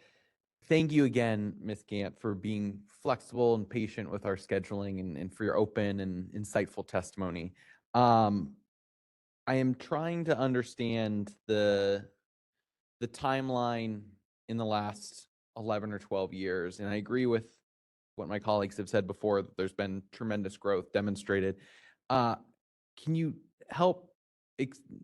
Thank you again, Ms. Gant, for being flexible and patient with our scheduling and for your open and insightful testimony. I am trying to understand the timeline in the last 11 or 12 years, and I agree with what my colleagues have said before, that there's been tremendous growth demonstrated. Can you help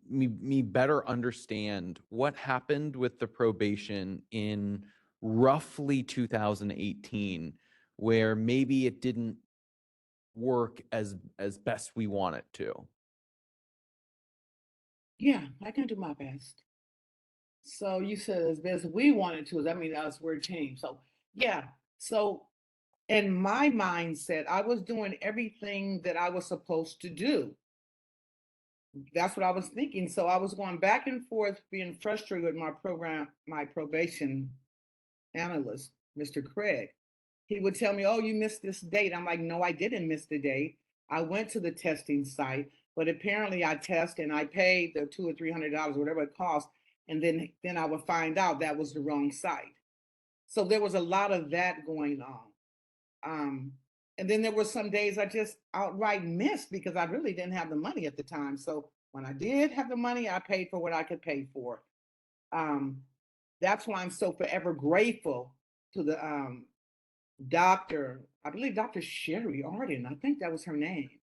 me better understand what happened with the probation in roughly 2018, where maybe it didn't work as best we want it to? Yeah, I can do my best. So you said as best we wanted to, that means us, we're a team. So yeah. So in my mindset, I was doing everything that I was supposed to do. That's what I was thinking. So I was going back and forth, being frustrated with my probation analyst, Mr. Craig. He would tell me, "Oh, you missed this date." I'm like, "No, I didn't miss the date. I went to the testing site, but apparently I test and I paid the $200 or $300, whatever it cost, and then I would find out that was the wrong site." So there was a lot of that going on. And then there were some days I just outright missed because I really didn't have the money at the time. So when I did have the money, I paid for what I could pay for. That's why I'm so forever grateful to the doctor, I believe Dr. Sherry Arden, I think that was her name.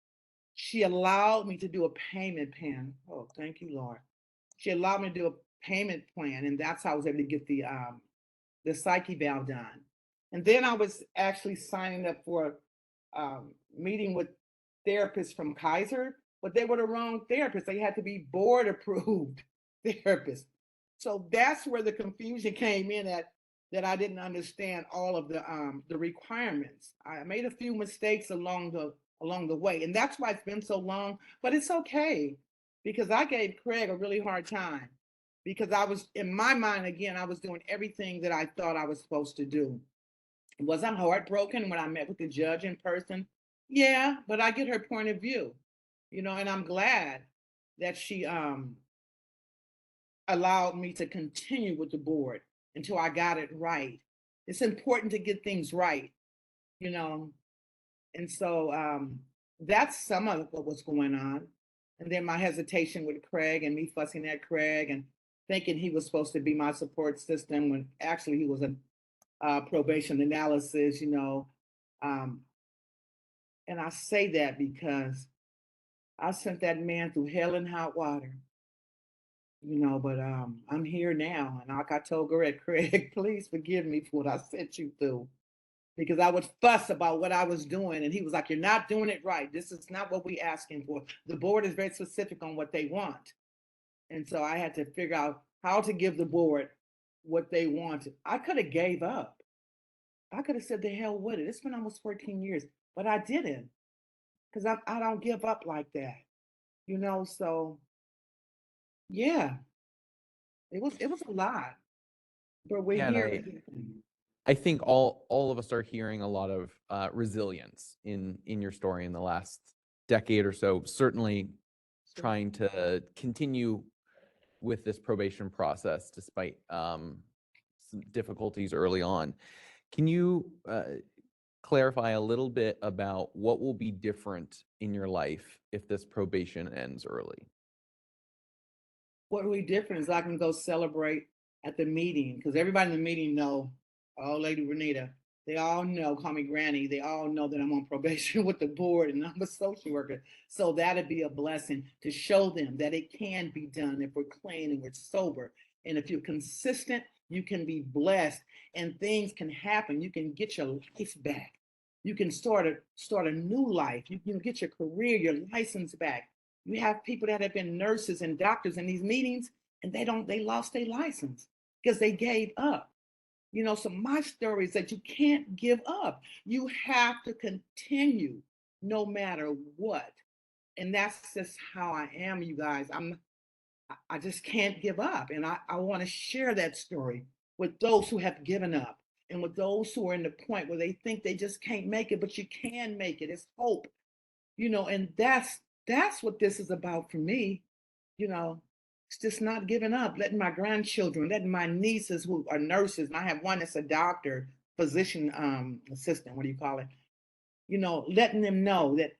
She allowed me to do a payment plan. Oh, thank you, Lord. She allowed me to do a payment plan, and that's how I was able to get the psyche valve done. And then I was actually signing up for a meeting with therapists from Kaiser, but they were the wrong therapists. They had to be board approved therapists. So that's where the confusion came in at, that I didn't understand all of the requirements. I made a few mistakes along the way, and that's why it's been so long. But it's okay, because I gave Craig a really hard time, because I was, in my mind, again, I was doing everything that I thought I was supposed to do. Was I heartbroken when I met with the judge in person? Yeah, but I get her point of view, and I'm glad that she allowed me to continue with the board until I got it right. It's important to get things right, and so that's some of what was going on. And then my hesitation with Craig and me fussing at Craig and thinking he was supposed to be my support system when actually he was a probation analysis, and I say that because I sent that man through hell and hot water, but I'm here now. And like I told Craig, please forgive me for what I sent you through, because I would fuss about what I was doing. And he was like, "You're not doing it right. This is not what we're asking for. The board is very specific on what they want." And so I had to figure out how to give the board what they wanted. I could have gave up. I could have said the hell with it. It's been almost 14 years, but I didn't, because I don't give up like that, So yeah, it was a lot, but we're Yeah, and here. I think all of us are hearing a lot of resilience in your story in the last decade or so. Certainly trying to continue with this probation process despite some difficulties early on. Can you clarify a little bit about what will be different in your life if this probation ends early? What will be different is I can go celebrate at the meeting, because everybody in the meeting know, oh, Lady Renita, they all know, call me Granny, they all know that I'm on probation with the board and I'm a social worker. So that'd be a blessing to show them that it can be done if we're clean and we're sober. And if you're consistent, you can be blessed and things can happen. You can get your life back. You can start a new life. You can get your career, your license back. You have people that have been nurses and doctors in these meetings, and they lost their license because they gave up. So my story is that you can't give up. You have to continue no matter what. And that's just how I am, you guys. I just can't give up. And I want to share that story with those who have given up and with those who are in the point where they think they just can't make it, but you can make it. It's hope, and that's what this is about for me. It's just not giving up, letting my grandchildren, letting my nieces who are nurses, and I have one that's a doctor, physician assistant, what do you call it? Letting them know that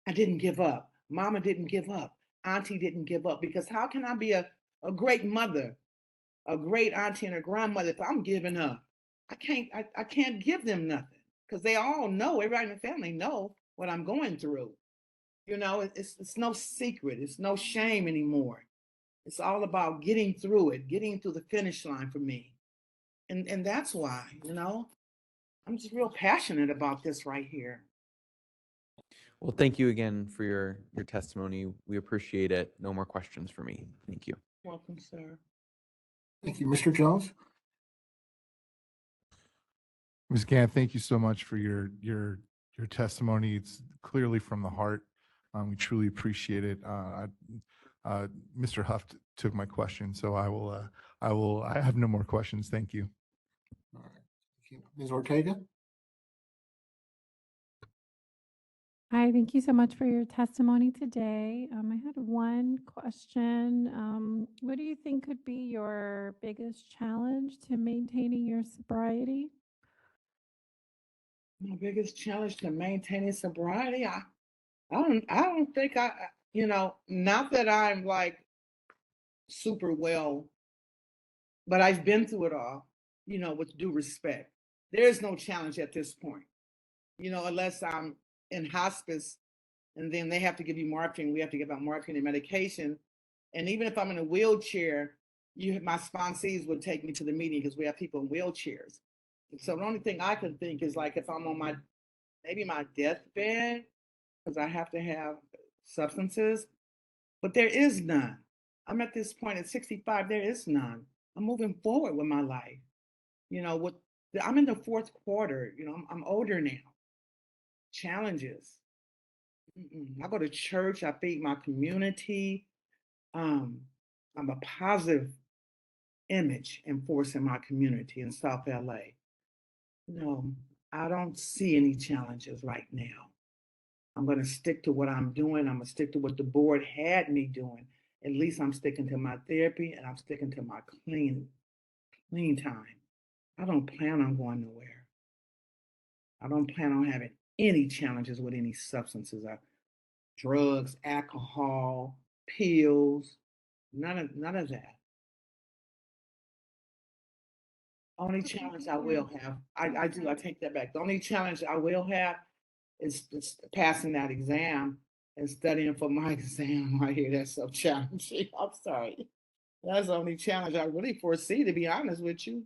I didn't give up. Mama didn't give up. Auntie didn't give up. Because how can I be a great mother, a great auntie and a grandmother if I'm giving up? I can't give them nothing, because they all know, everybody in the family know what I'm going through. It's no secret. It's no shame anymore. It's all about getting through it, getting to the finish line for me. And that's why, I'm just real passionate about this right here. Well, thank you again for your testimony. We appreciate it. No more questions for me. Thank you. Welcome, sir. Thank you. Mr. Jones? Ms. Gant, thank you so much for your testimony. It's clearly from the heart. We truly appreciate it. Mr. Huft took my question, so I have no more questions. Thank you. All right. Thank you. Ms. Ortega? Hi, thank you so much for your testimony today. I had one question. What do you think could be your biggest challenge to maintaining your sobriety? My biggest challenge to maintaining sobriety, I don't think not that I'm like super well, but I've been through it all, with due respect. There is no challenge at this point, unless I'm in hospice and then they have to give you morphine. We have to give out morphine and medication. And even if I'm in a wheelchair, my sponsees would take me to the meeting because we have people in wheelchairs. So the only thing I can think is like if I'm on maybe my deathbed, because I have to have substances, but there is none. I'm at this point at 65, there is none. I'm moving forward with my life. I'm in the fourth quarter, I'm older now. Challenges. I go to church, I feed my community. I'm a positive image and force in my community in South LA. No, I don't see any challenges right now. I'm going to stick to what I'm doing. I'm going to stick to what the board had me doing. At least I'm sticking to my therapy and I'm sticking to my clean time. I don't plan on going nowhere. I don't plan on having any challenges with any substances, drugs, alcohol, pills, none of that. Only challenge I will have, I take that back. The only challenge I will have is passing that exam and studying for my exam right here. That's so challenging. I'm sorry. That's the only challenge I really foresee, to be honest with you.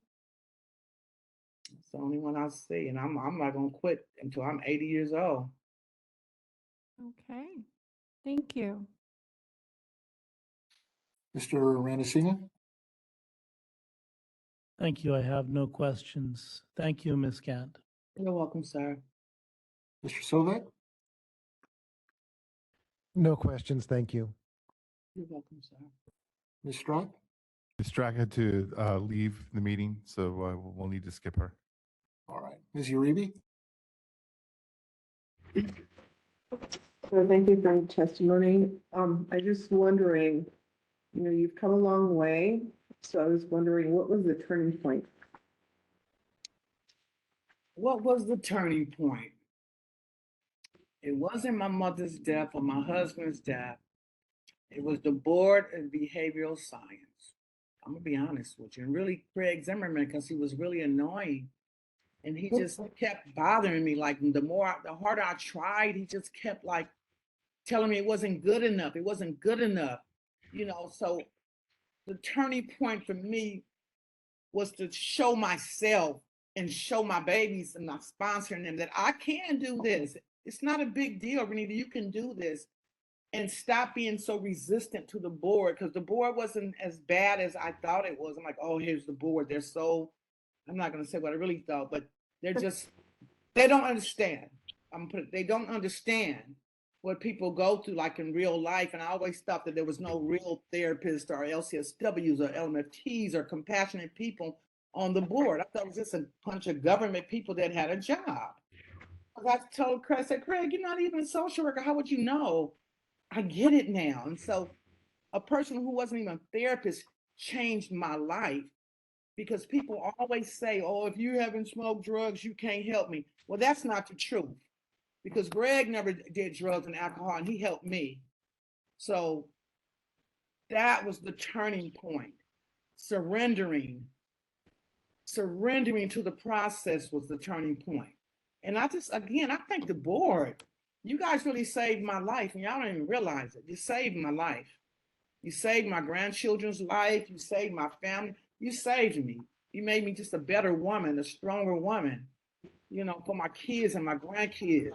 It's the only one I see, and I'm not gonna quit until I'm 80 years old. Okay, thank you. Mr. Randasinghe? Thank you. I have no questions. Thank you, Ms. Gant. You're welcome, sir. Mr. Sovek? No questions, thank you. You're welcome, sir. Ms. Strack? Ms. Strack had to leave the meeting, so we'll need to skip her. All right. Ms. Uribe? So thank you for your testimony. I just wondering, you've come a long way. So I was wondering, what was the turning point? What was the turning point? It wasn't my mother's death or my husband's death. It was the board of behavioral science. I'm gonna be honest with you. And really Craig Zimmerman, because he was really annoying. And he just kept bothering me. Like the harder I tried, he just kept like telling me it wasn't good enough. It wasn't good enough. So the turning point for me was to show myself and show my babies and my sponsoring them that I can do this. It's not a big deal, Renita. You can do this. And stop being so resistant to the board, because the board wasn't as bad as I thought it was. I'm like, oh, here's the board. I'm not going to say what I really thought, but they don't understand. They don't understand what people go through like in real life. And I always thought that there was no real therapists or LCSWs or LMFTs or compassionate people on the board. I thought it was just a bunch of government people that had a job. I told Craig, I said, Craig, you're not even a social worker. How would you know? I get it now. And so a person who wasn't even a therapist changed my life, because people always say, oh, if you haven't smoked drugs, you can't help me. Well, that's not the truth, because Greg never did drugs and alcohol and he helped me. So that was the turning point. Surrendering to the process was the turning point. And I thank the board. You guys really saved my life, and y'all don't even realize it. You saved my life. You saved my grandchildren's life. You saved my family. You saved me. You made me just a better woman, a stronger woman, for my kids and my grandkids.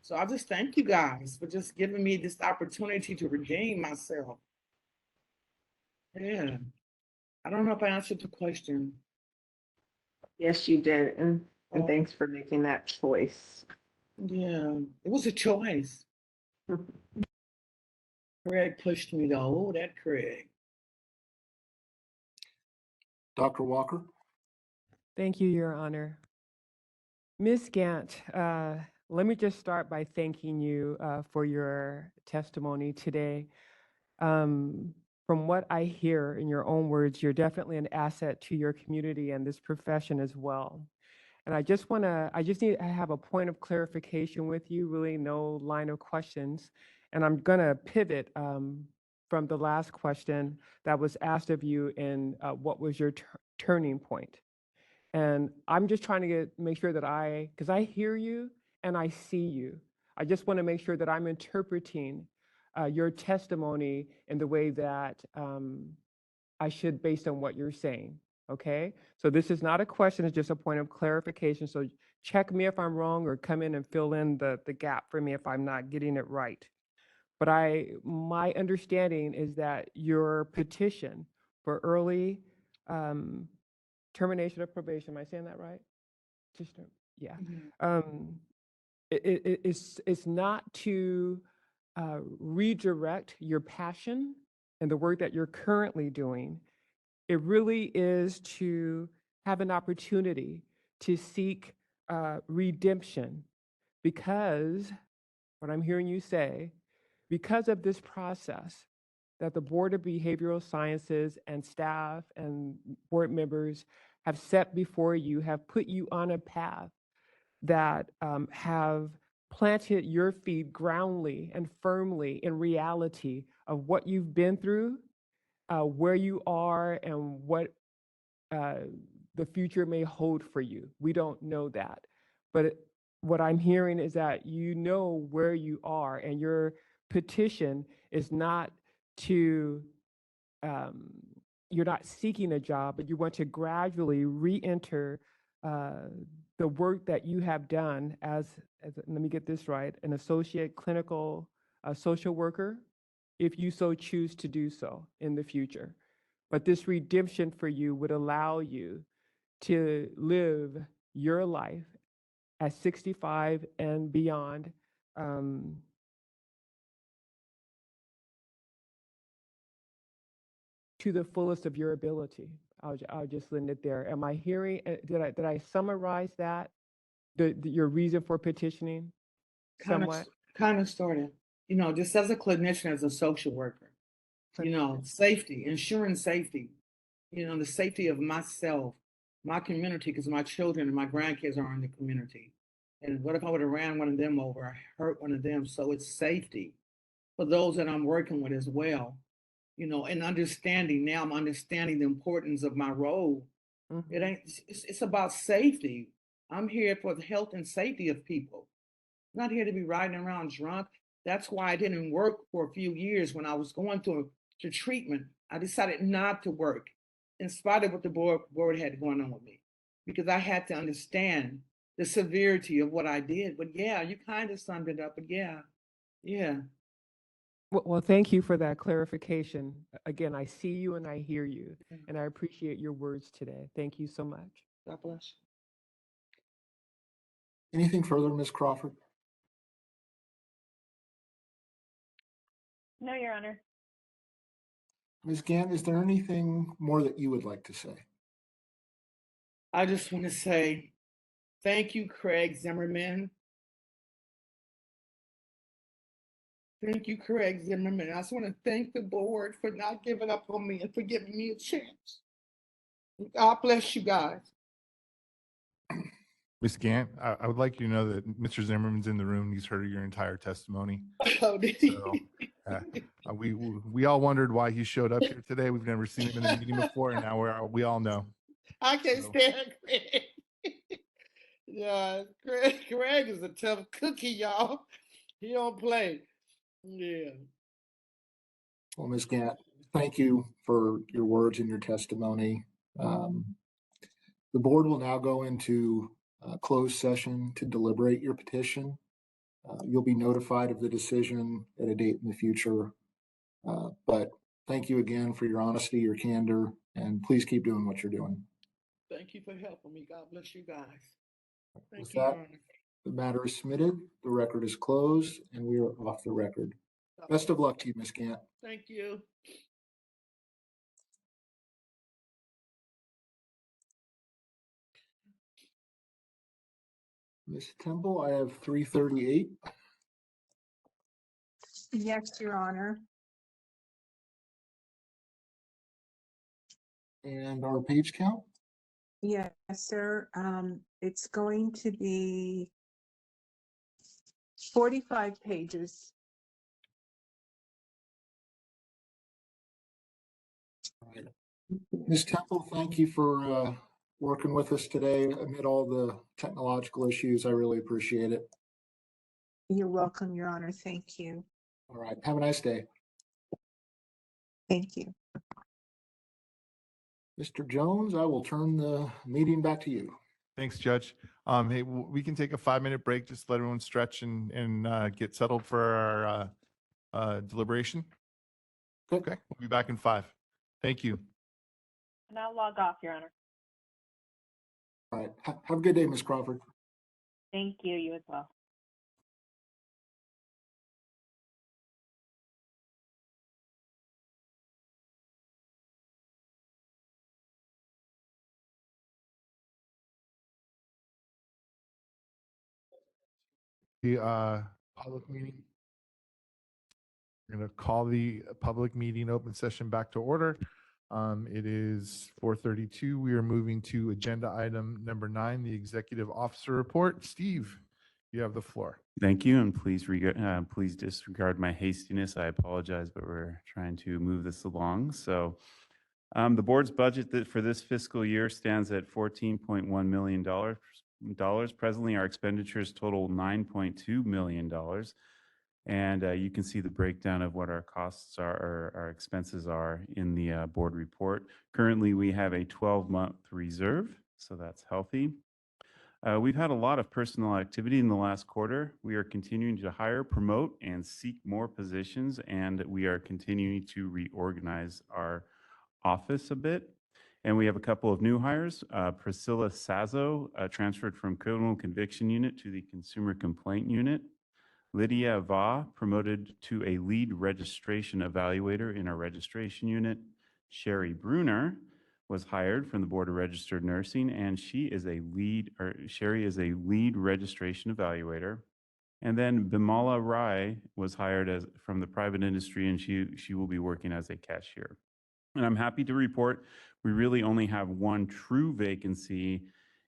So I just thank you guys for just giving me this opportunity to regain myself. Yeah. I don't know if I answered the question. Yes, you did. And Oh. thanks for making that choice. Yeah, it was a choice. Craig pushed me though. Oh, that Craig. Dr. Walker? Thank you, Your Honor. Ms. Gant, let me just start by thanking you for your testimony today. From what I hear in your own words, you're definitely an asset to your community and this profession as well. And I just need to have a point of clarification with you, really no line of questions. And I'm gonna pivot from the last question that was asked of you in what was your turning point? And I'm just trying to make sure that because I hear you and I see you. I just want to make sure that I'm interpreting your testimony in the way that I should based on what you're saying. Okay? So this is not a question, it's just a point of clarification. So check me if I'm wrong or come in and fill in the gap for me if I'm not getting it right. But my understanding is that your petition for early termination of probation, am I saying that right? Yeah. It's not to redirect your passion and the work that you're currently doing. It really is to have an opportunity to seek redemption because, what I'm hearing you say, because of this process that the Board of Behavioral Sciences and staff and board members have set before you, have put you on a path that have planted your feet groundly and firmly in reality of what you've been through, where you are, and what the future may hold for you. We don't know that. But what I'm hearing is that you know where you are, and your petition is not to, you're not seeking a job, but you want to gradually re-enter the work that you have done as let me get this right, an associate clinical social worker, if you so choose to do so in the future. But this redemption for you would allow you to live your life at 65 and beyond. To the fullest of your ability. I'll just end it there. Am I hearing, did I summarize that? Your reason for petitioning somewhat? Kind of, sort of. You know, just as a clinician, as a social worker, you know, safety, ensuring safety, you know, the safety of myself, my community, because my children and my grandkids are in the community. And what if I would have ran one of them over, or hurt one of them? So it's safety for those that I'm working with as well. You know, and understanding, now I'm understanding the importance of my role. It ain't, it's about safety. I'm here for the health and safety of people. I'm not here to be riding around drunk. That's why I didn't work for a few years when I was going to treatment. I decided not to work in spite of what the board had going on with me, because I had to understand the severity of what I did. But yeah, you kind of summed it up, but yeah. Well, thank you for that clarification. Again, I see you and I hear you, and I appreciate your words today. Thank you so much. God bless. Anything further, Ms. Crawford? No, Your Honor. Ms. Gant, is there anything more that you would like to say? I just want to say thank you, Craig Zimmerman. Thank you, Craig Zimmerman. I just want to thank the board for not giving up on me and for giving me a chance. God bless you guys. Ms. Gant, I would like you to know that Mr. Zimmerman's in the room. He's heard your entire testimony. Oh, did he? So, we all wondered why he showed up here today. We've never seen him in a meeting before, and now we all know. I can't stand Craig. Yeah, Craig is a tough cookie, y'all. He don't play. Yeah. Well, Ms. Gant, thank you for your words and your testimony. The board will now go into closed session to deliberate your petition. You'll be notified of the decision at a date in the future. But thank you again for your honesty, your candor, and please keep doing what you're doing. Thank you for helping me. God bless you guys. Thank With you, that, Your Honor. the matter is submitted, the record is closed, and we are off the record. Best of luck to you, Ms. Gant. Thank you. Ms. Temple, I have 338. Yes, Your Honor. And our page count? Yes, sir. It's going to be 45 pages. Ms. Temple, thank you for working with us today amid all the technological issues. I really appreciate it. You're welcome, Your Honor. Thank you. All right. Have a nice day. Thank you. Mr. Jones, I will turn the meeting back to you. Thanks, Judge. Hey, we can take a 5-minute break, just let everyone stretch and get settled for our deliberation. Okay, we'll be back in 5. Thank you. And I'll log off, Your Honor. All right. Have a good day, Ms. Crawford. Thank you. You as well. The public meeting. We're going to call the public meeting open session back to order. It is 4:32. We are moving to agenda item number 9, the executive officer report. Steve, you have the floor. Thank you, and please disregard my hastiness. I apologize, but we're trying to move this along. So the board's budget for this fiscal year stands at $14.1 million. Presently, our expenditures total $9.2 million. And you can see the breakdown of what our costs are, or our expenses are in the board report. Currently, we have a 12-month reserve, so that's healthy. We've had a lot of personnel activity in the last quarter. We are continuing to hire, promote, and seek more positions, and we are continuing to reorganize our office a bit. And we have a couple of new hires. Priscilla Sazo transferred from Criminal Conviction Unit to the Consumer Complaint Unit. Lydia Va promoted to a lead registration evaluator in our registration unit. Sherry Bruner was hired from the Board of Registered Nursing, and Sherry is a lead registration evaluator. And then Bimala Rai was hired from the private industry, and she will be working as a cashier. And I'm happy to report we really only have one true vacancy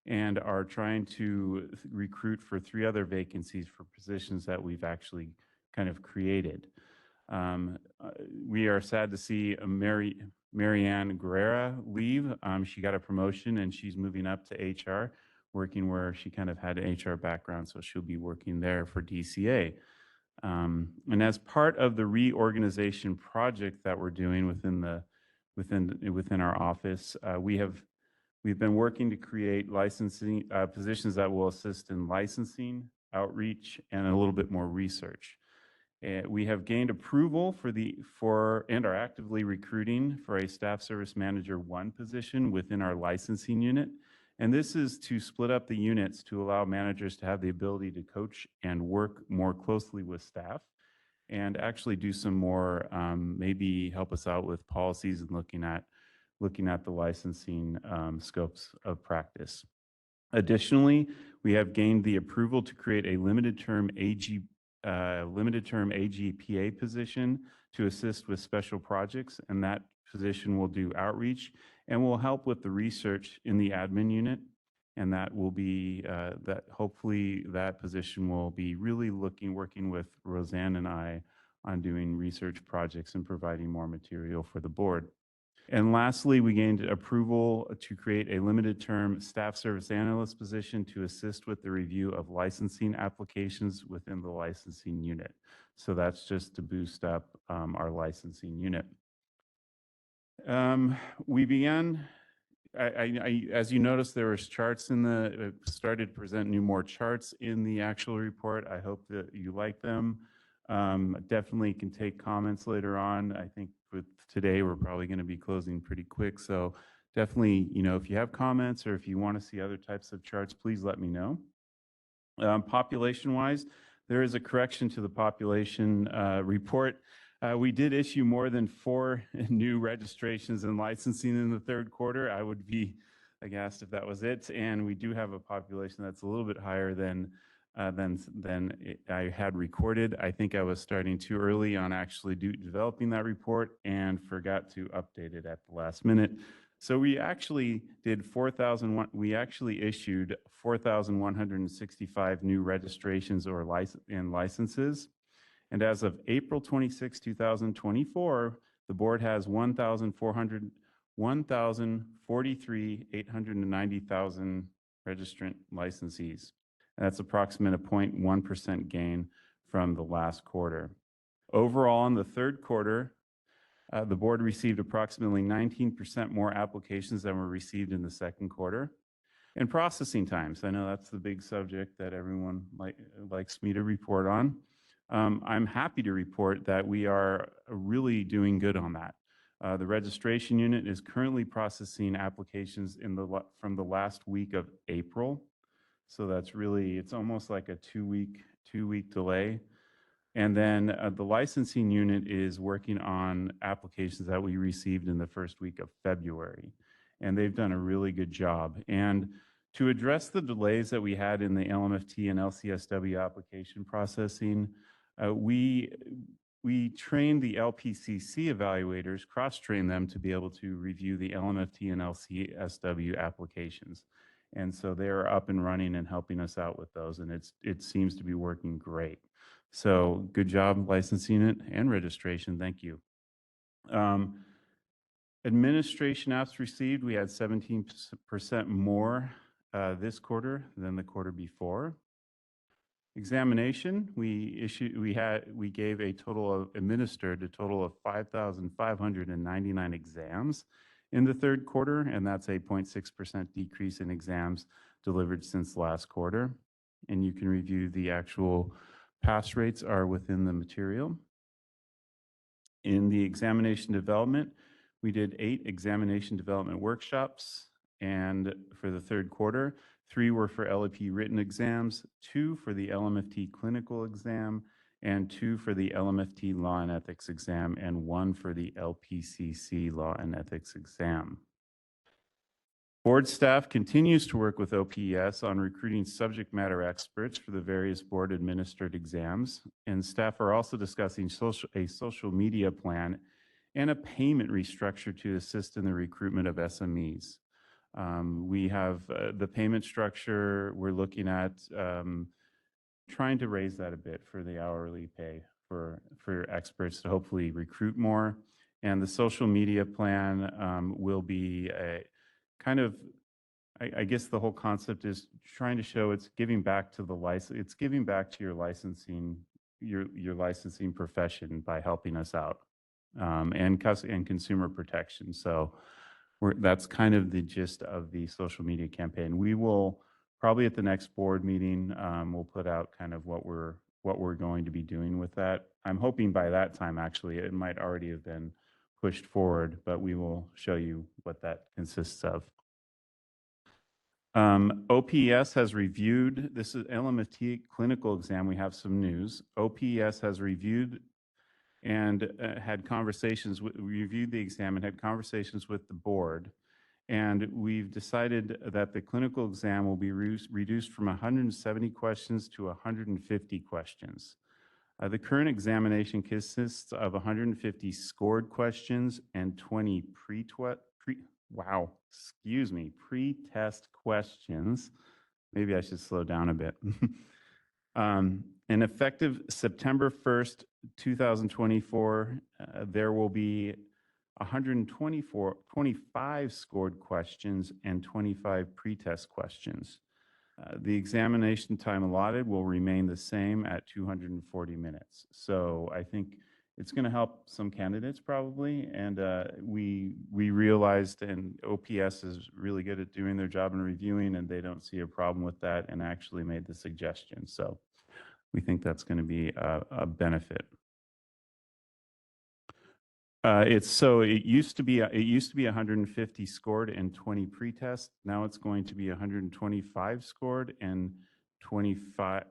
and are trying to recruit for 3 other vacancies for positions that we've actually kind of created. We are sad to see Marianne Guerrera leave. She got a promotion and she's moving up to HR, working where she kind of had an HR background, so she'll be working there for DCA. And as part of the reorganization project that we're doing within our office, we've been working to create licensing positions that will assist in licensing, outreach, and a little bit more research. We have gained approval and are actively recruiting for a Staff Service Manager 1 position within our licensing unit. And this is to split up the units to allow managers to have the ability to coach and work more closely with staff and actually do some more, maybe help us out with policies and looking at the licensing scopes of practice. Additionally, we have gained the approval to create a limited term AGPA position to assist with special projects, and that position will do outreach and will help with the research in the admin unit. And that will be hopefully that position will be really working with Roseanne and I on doing research projects and providing more material for the board. And lastly, we gained approval to create a limited term staff service analyst position to assist with the review of licensing applications within the licensing unit. So that's just to boost up our licensing unit. We began as you noticed, there was charts in the, started to present more charts in the actual report. I hope that you like them. Definitely can take comments later on. I think with today, we're probably going to be closing pretty quick. So definitely, if you have comments or if you want to see other types of charts, please let me know. Population-wise, there is a correction to the population report. We did issue more than 4 new registrations and licensing in the third quarter. I would be aghast if that was it. And we do have a population that's a little bit higher than I had recorded. I think I was starting too early on actually developing that report and forgot to update it at the last minute. So we actually did we actually issued 4,165 new registrations or licenses. And as of April 26, 2024, the board has 1,043,890,000 registrant licensees. And that's approximate a 0.1% gain from the last quarter. Overall, in the third quarter, the board received approximately 19% more applications than were received in the second quarter. And processing times, I know that's the big subject that everyone likes me to report on. I'm happy to report that we are really doing good on that. The registration unit is currently processing applications from the last week of April. So that's really, it's almost like a two-week delay. And then the licensing unit is working on applications that we received in the first week of February. And they've done a really good job. And to address the delays that we had in the LMFT and LCSW application processing, we trained the LPCC evaluators, cross-trained them to be able to review the LMFT and LCSW applications. And so they're up and running and helping us out with those. And it seems to be working great. So good job licensing it and registration. Thank you. Administration apps received, we had 17% more this quarter than the quarter before. Examination, administered a total of 5,599 exams in the third quarter, and that's a 0.6% decrease in exams delivered since last quarter. And you can review the actual pass rates are within the material. In the examination development, we did 8 examination development workshops, and for the third quarter, 3 were for LEP written exams, 2 for the LMFT clinical exam, and 2 for the LMFT law and ethics exam, and 1 for the LPCC law and ethics exam. Board staff continues to work with OPES on recruiting subject matter experts for the various board administered exams, and staff are also discussing a social media plan and a payment restructure to assist in the recruitment of SMEs. We have the payment structure. We're looking at trying to raise that a bit for the hourly pay for experts to hopefully recruit more. And the social media plan will be a kind of, I guess the whole concept is trying to show it's giving back to the license. It's giving back to your licensing profession by helping us out and consumer protection. So that's kind of the gist of the social media campaign. We will probably at the next board meeting, we'll put out kind of what we're going to be doing with that. I'm hoping by that time, actually, it might already have been pushed forward, but we will show you what that consists of. OPES has reviewed, this is LMFT clinical exam, we have some news. OPES has reviewed and reviewed the exam and had conversations with the board. And we've decided that the clinical exam will be reduced from 170 questions to 150 questions. The current examination consists of 150 scored questions and 20 pre-test questions. Maybe I should slow down a bit. And effective September 1st, 2024, there will be 25 scored questions and 25 pre-test questions. The examination time allotted will remain the same at 240 minutes. So I think It's going to help some candidates probably, and we realized, and OPS is really good at doing their job and reviewing, and they don't see a problem with that, and actually made the suggestion. So we think that's going to be a benefit. It used to be 150 scored and 20 pretest. Now it's going to be 125 scored and 25.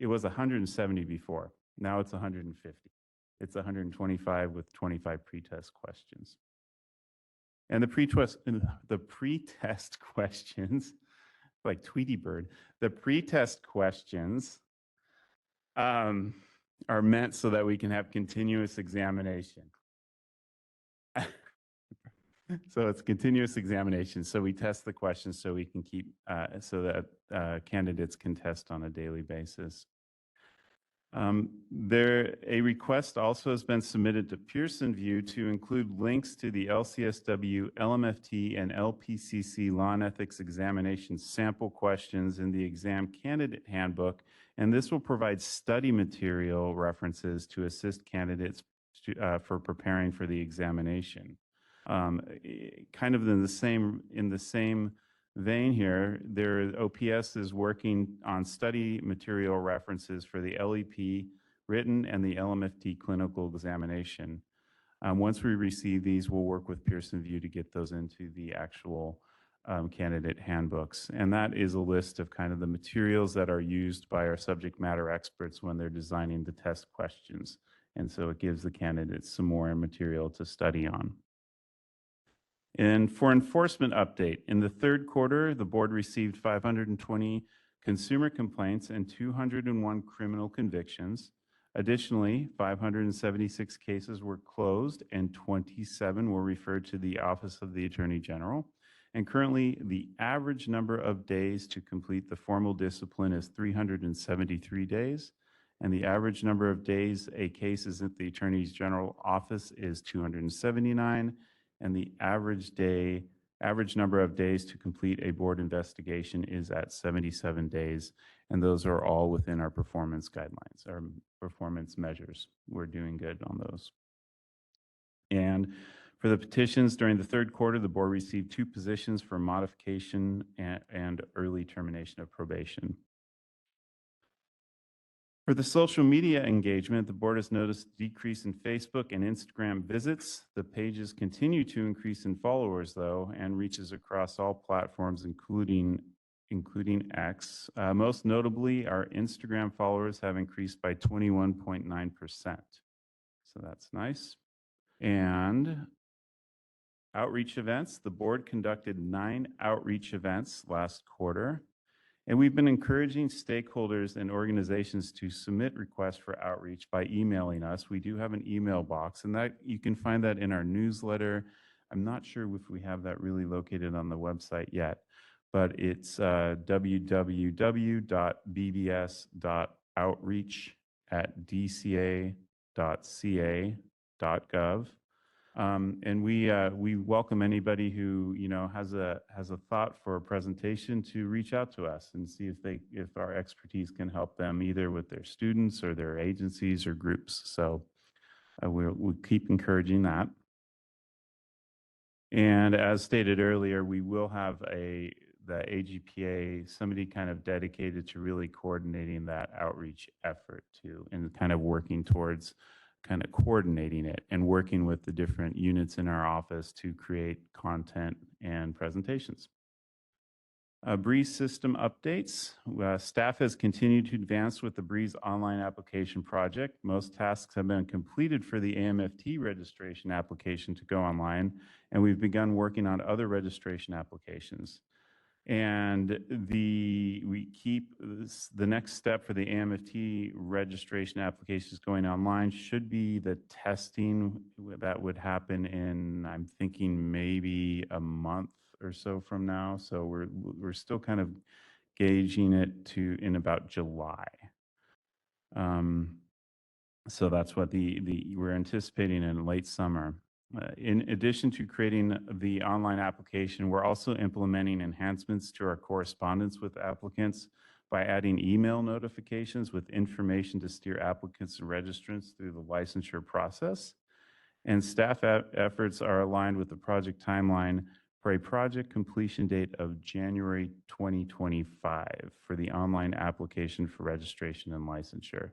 It was 170 before. Now it's 150. It's 125 with 25 pretest questions. And the pretest questions, like Tweety Bird, the pretest questions are meant so that we can have continuous examination. So it's continuous examination. So we test the questions so we can keep, so that candidates can test on a daily basis. A request also has been submitted to Pearson VUE to include links to the LCSW, LMFT, and LPCC Law and Ethics examination sample questions in the exam candidate handbook, and this will provide study material references to assist candidates for preparing for the examination. Kind of in the same vein here, OPS is working on study material references for the LEP written and the LMFT clinical examination. Once we receive these, we'll work with Pearson VUE to get those into the actual candidate handbooks. And that is a list of kind of the materials that are used by our subject matter experts when they're designing the test questions. And so it gives the candidates some more material to study on. And for enforcement update, in the third quarter, the board received 520 consumer complaints and 201 criminal convictions. Additionally, 576 cases were closed and 27 were referred to the Office of the Attorney General. And currently, the average number of days to complete the formal discipline is 373 days. And the average number of days a case is at the Attorney General office is 279. And the average number of days to complete a board investigation is at 77 days. And those are all within our performance guidelines, our performance measures. We're doing good on those. And for the petitions during the third quarter, the board received 2 positions for modification and early termination of probation. For the social media engagement, the board has noticed a decrease in Facebook and Instagram visits. The pages continue to increase in followers, though, and reaches across all platforms, including X. Most notably, our Instagram followers have increased by 21.9%. So that's nice. And outreach events, the board conducted 9 outreach events last quarter. And we've been encouraging stakeholders and organizations to submit requests for outreach by emailing us. We do have an email box, and that you can find that in our newsletter. I'm not sure if we have that really located on the website yet, but it's www.bbs.outreach@dca.ca.gov. And we welcome anybody who has a thought for a presentation to reach out to us and see if our expertise can help them either with their students or their agencies or groups. So we'll keep encouraging that. And as stated earlier, we will have the AGPA, somebody kind of dedicated to really coordinating that outreach effort too, and kind of working towards kind of coordinating it and working with the different units in our office to create content and presentations. Breeze system updates. Staff has continued to advance with the Breeze online application project. Most tasks have been completed for the AMFT registration application to go online, and we've begun working on other registration applications. And we keep the next step for the AMFT registration applications going online should be the testing that would happen in, I'm thinking maybe a month or so from now. So we're still kind of gauging it in about July. So that's what we're anticipating in late summer. In addition to creating the online application, we're also implementing enhancements to our correspondence with applicants by adding email notifications with information to steer applicants and registrants through the licensure process. And staff efforts are aligned with the project timeline for a project completion date of January 2025 for the online application for registration and licensure.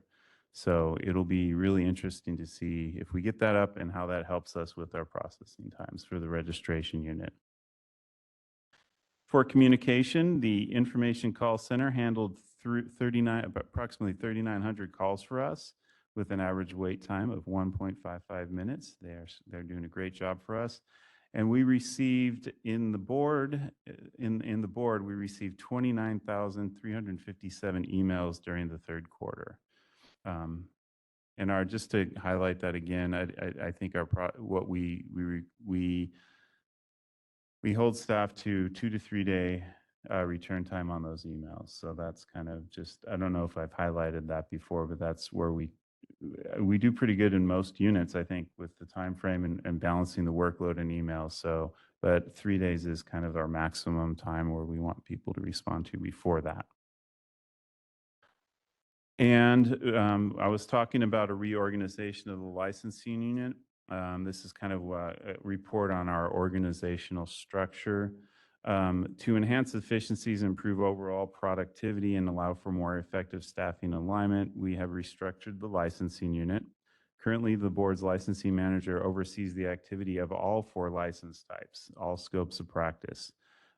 So it'll be really interesting to see if we get that up and how that helps us with our processing times for the registration unit. For communication, the information call center handled through approximately 3,900 calls for us with an average wait time of 1.55 minutes. They're doing a great job for us. And we received in the board, we received 29,357 emails during the third quarter. And just to highlight that again, I think we hold staff to 2 to 3 day return time on those emails. So that's kind of just, I don't know if I've highlighted that before, but that's where we do pretty good in most units, I think, with the time frame and balancing the workload and emails. So, but 3 days is kind of our maximum time where we want people to respond to before that. And I was talking about a reorganization of the licensing unit. This is kind of a report on our organizational structure. To enhance efficiencies, improve overall productivity, and allow for more effective staffing alignment, we have restructured the licensing unit. Currently, the board's licensing manager oversees the activity of all 4 license types, all scopes of practice.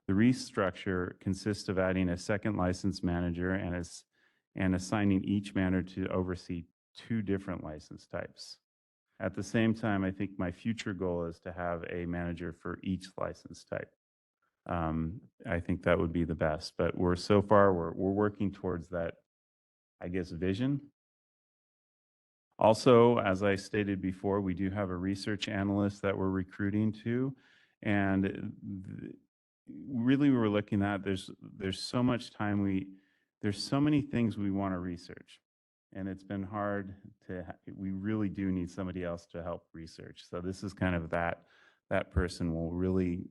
The restructure consists of adding a second license manager and assigning each manager to oversee 2 different license types. At the same time, I think my future goal is to have a manager for each license type. I think that would be the best, but we're working towards that, I guess, vision. Also, as I stated before, we do have a research analyst that we're recruiting to, and really we're looking at, there's so much time there's so many things we want to research, and it's been hard we really do need somebody else to help research. So this is kind of that person will really,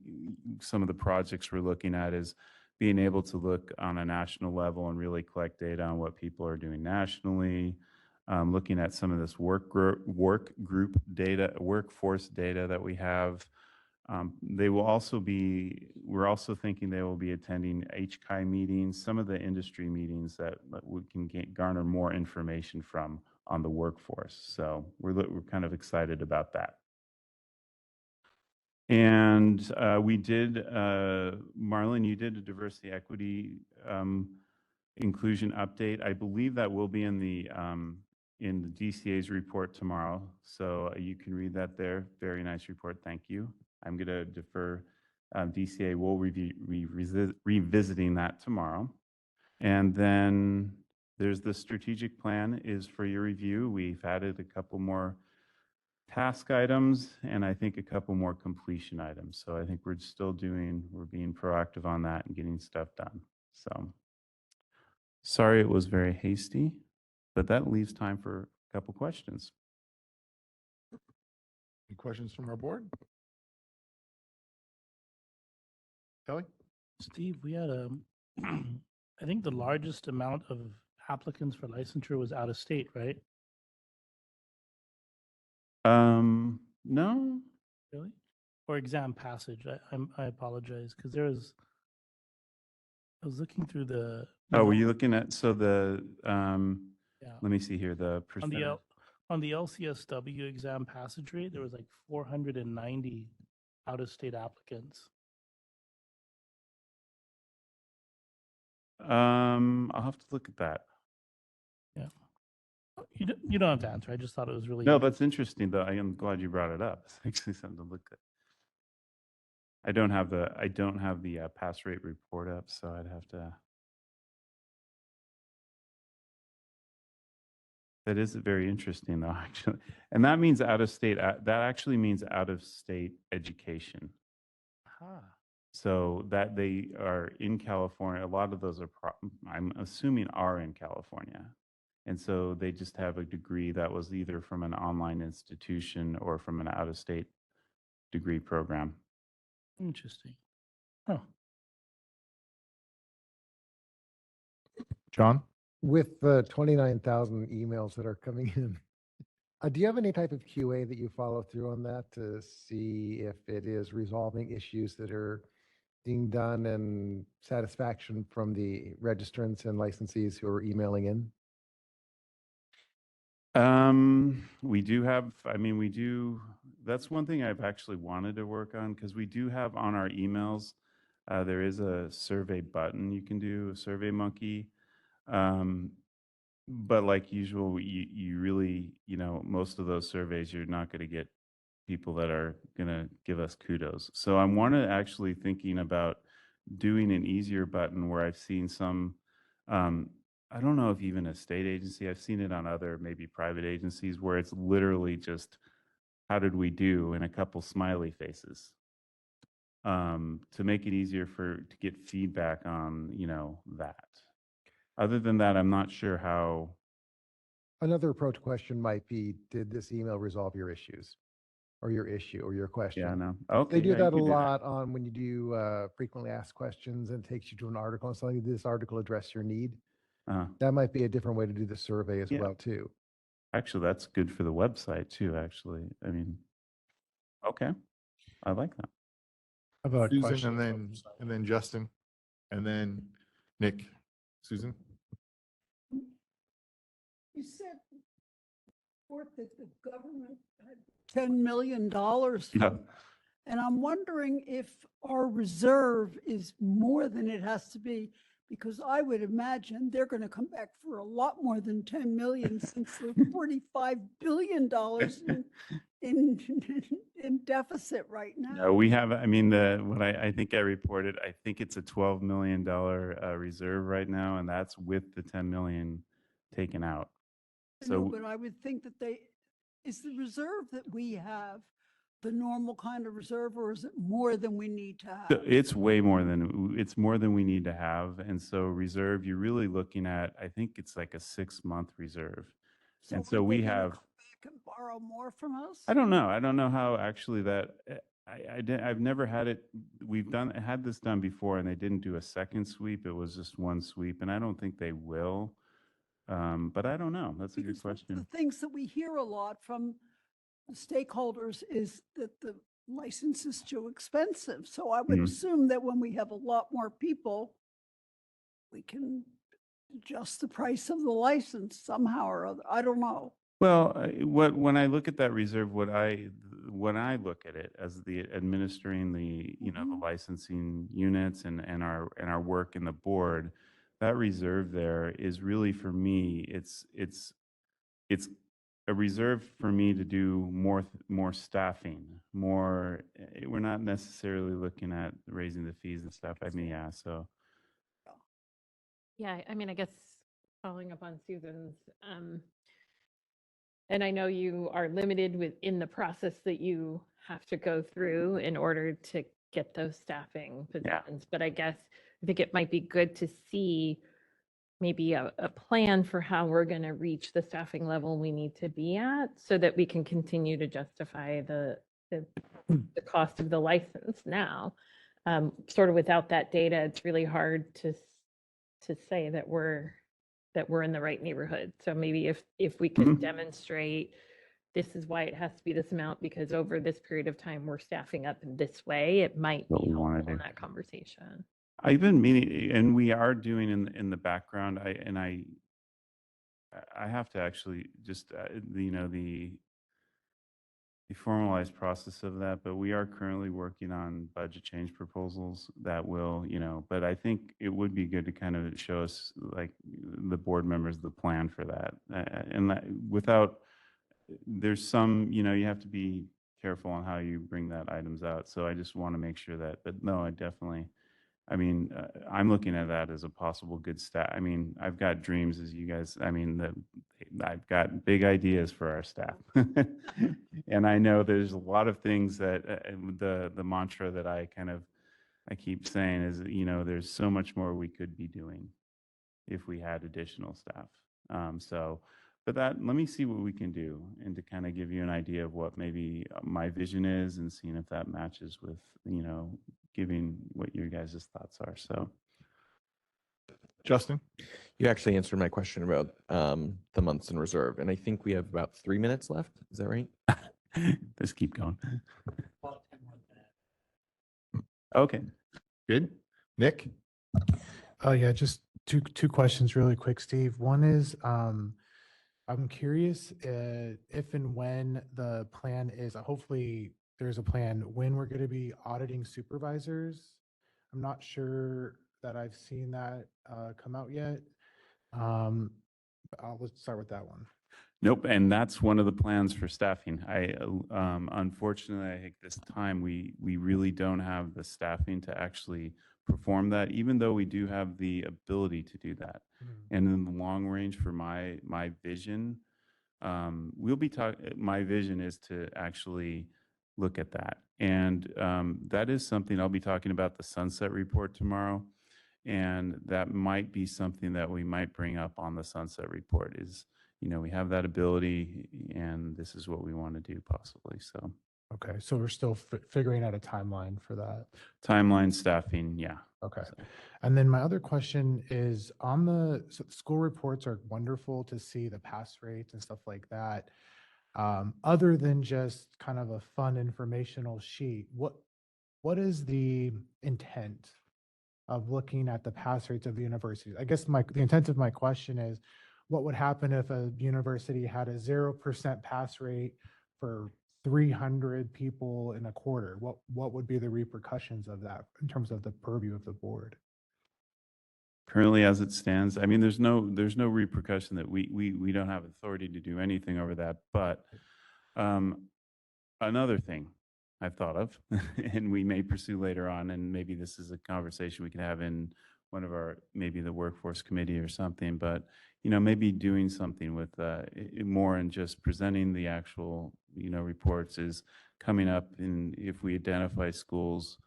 some of the projects we're looking at is being able to look on a national level and really collect data on what people are doing nationally, looking at some of this work group data, workforce data that we have. We're also thinking they will be attending HCI meetings, some of the industry meetings that we can garner more information from on the workforce. So we're kind of excited about that. And we did, Marlon, you did a diversity equity inclusion update. I believe that will be in the DCA's report tomorrow. So you can read that there. Very nice report. Thank you. I'm going to defer. DCA will revisiting that tomorrow. And then there's the strategic plan is for your review. We've added a couple more task items and I think a couple more completion items. So I think we're being proactive on that and getting stuff done. So sorry it was very hasty, but that leaves time for a couple questions. Any questions from our board? Kelly? Steve, we had I think the largest amount of applicants for licensure was out of state, right? No. Really? Or exam passage. I apologize because I was looking through the. Oh, were you looking at, so Yeah. let me see here, the percentage. On the LCSW exam passage rate, there was like 490 out-of-state applicants. I'll have to look at that. Yeah. You don't have to answer. I just thought it was really. No, that's interesting though. I am glad you brought it up. It's actually something to look at. I don't have the pass rate report up, so I'd have to. That is very interesting though, actually. And that means out of state, that actually means out of state education. So that they are in California, a lot of those are, I'm assuming are in California. And so they just have a degree that was either from an online institution or from an out of state degree program. Interesting. Oh. John? With the 29,000 emails that are coming in, do you have any type of QA that you follow through on that to see if it is resolving issues that are being done and satisfaction from the registrants and licensees who are emailing in? We do have, that's one thing I've actually wanted to work on because we do have on our emails, there is a survey button you can do, a Survey Monkey. But like usual, you really, most of those surveys, you're not going to get people that are going to give us kudos. So I'm actually thinking about doing an easier button where I've seen some, I don't know if even a state agency, I've seen it on other maybe private agencies where it's literally just, how did we do, and a couple smiley faces, to make it easier to get feedback on, that. Other than that, I'm not sure how. Another approach question might be, did this email resolve your issues or your issue or your question? Yeah, no. Okay. They do yeah, you that a could do that. lot on when you do frequently asked questions and it takes you to an article and saying, did this article address your need? That might be a different way to do the survey as well too. Actually, that's good for the website too, actually. Okay. I like that. How about Susan, questions? and then Justin, and then Nick. Susan? You said forth that the government had $10 million. Yeah. And I'm wondering if our reserve is more than it has to be, because I would imagine they're going to come back for a lot more than 10 million since they're $45 billion in deficit right now. No, we have, what I think I reported, I think it's a $12 million reserve right now, and that's with the 10 million taken out. No, but I would think that is the reserve that we have the normal kind of reserve, or is it more than we need to have? It's more than we need to have. And so reserve, you're really looking at, I think it's like a 6-month reserve. And so we have. Come back and borrow more from us? I don't know. I don't know how actually that, I've never had it. Had this done before and they didn't do a second sweep. It was just one sweep, and I don't think they will. But I don't know. That's a good question. The things that we hear a lot from the stakeholders is that the license is too expensive. So I would assume that when we have a lot more people, we can adjust the price of the license somehow or other. I don't know. Well, when I look at that reserve, when I look at it as the administering the the licensing units and our work in the board, that reserve there is really, for me, it's a reserve for me to do more staffing, more. We're not necessarily looking at raising the fees and stuff. Yeah. So. Yeah, I guess following up on Susan's, and I know you are limited within the process that you have to go through in order to get those staffing positions, but I think it might be good to see maybe a plan for how we're going to reach the staffing level we need to be at so that we can continue to justify the cost of the license now. Sort of without that data, it's really hard to say that we're in the right neighborhood. So maybe if we could demonstrate this is why it has to be this amount, because over this period of time we're staffing up in this way, it might be helpful in that conversation. I've been meaning, and we are doing in the background. I have to actually just the formalized process of that, but we are currently working on budget change proposals that will, but I think it would be good to kind of show us, like, the board members, the plan for that, and that without, there's some, you have to be careful on how you bring that items out. So I just want to make sure that, but no, I definitely. I'm looking at that as a possible good stat. I've got dreams, as you guys, I've got big ideas for our staff. And I know there's a lot of things that the mantra that I keep saying is, there's so much more we could be doing if we had additional staff. But let me see what we can do, and to kind of give you an idea of what maybe my vision is, and seeing if that matches with, giving what your guys' thoughts are. So Justin? You actually answered my question about the months in reserve, and I think we have about 3 minutes left. Is that right? Let's keep going. Okay. Good. Nick? Oh yeah, just two questions really quick, Steve. One is, I'm curious if and when the plan is, hopefully there's a plan, when we're going to be auditing supervisors. I'm not sure that I've seen that come out yet. Let's start with that one. Nope, and that's one of the plans for staffing. Unfortunately, I think this time we really don't have the staffing to actually perform that, even though we do have the ability to do that. And in the long range, for my vision, we'll be talking. My vision is to actually look at that, and that is something I'll be talking about the sunset report tomorrow, and that might be something that we might bring up on the sunset report. Is we have that ability, and this is what we want to do possibly. So, okay, so we're still figuring out a timeline for that. Timeline, staffing, yeah. Okay. And then my other question is on the school reports are wonderful to see the pass rates and stuff like that. Other than just kind of a fun informational sheet, what is the intent of looking at the pass rates of the universities? I guess the intent of my question is, what would happen if a university had a 0% pass rate for 300 people in a quarter? What would be the repercussions of that in terms of the purview of the board? Currently, as it stands, I mean, there's no repercussion that we don't have authority to do anything over that. But another thing I've thought of, and we may pursue later on, and maybe this is a conversation we can have in one of our, maybe the workforce committee or something, but maybe doing something with more than just presenting the actual reports is coming up. And if we identify schools,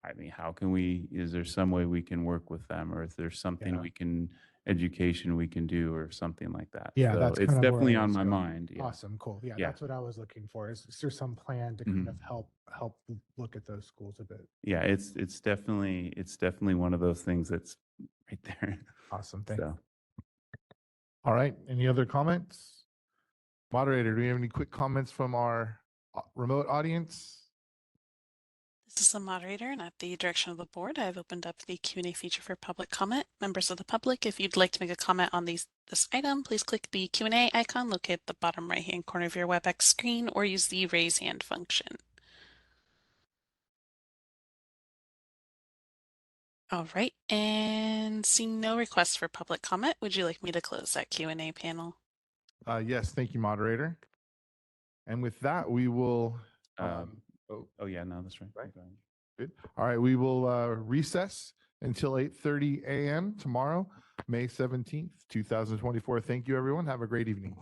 I mean, how can is there some way we can work with them, or if there's something education we can do or something like that? Yeah, So that's it's kind of where definitely I on was my going. mind. Yeah. Awesome, cool. Yeah, Yeah. that's what I was looking for. Is there some plan to kind of help look at those schools a bit? Yeah, it's definitely one of those things that's right there. Awesome, thank you. All right. Any other comments? Moderator, do we have any quick comments from our remote audience? This is the moderator, and at the direction of the board, I've opened up the Q&A feature for public comment. Members of the public, if you'd like to make a comment on this item, please click the Q&A icon located at the bottom right-hand corner of your WebEx screen, or use the raise hand function. All right, and seeing no requests for public comment, would you like me to close that Q&A panel? Yes, thank you, moderator. And with that, we will. Yeah, no, that's right. Right. Good. All right, we will recess until 8:30 a.m. tomorrow, May 17th, 2024. Thank you, everyone. Have a great evening.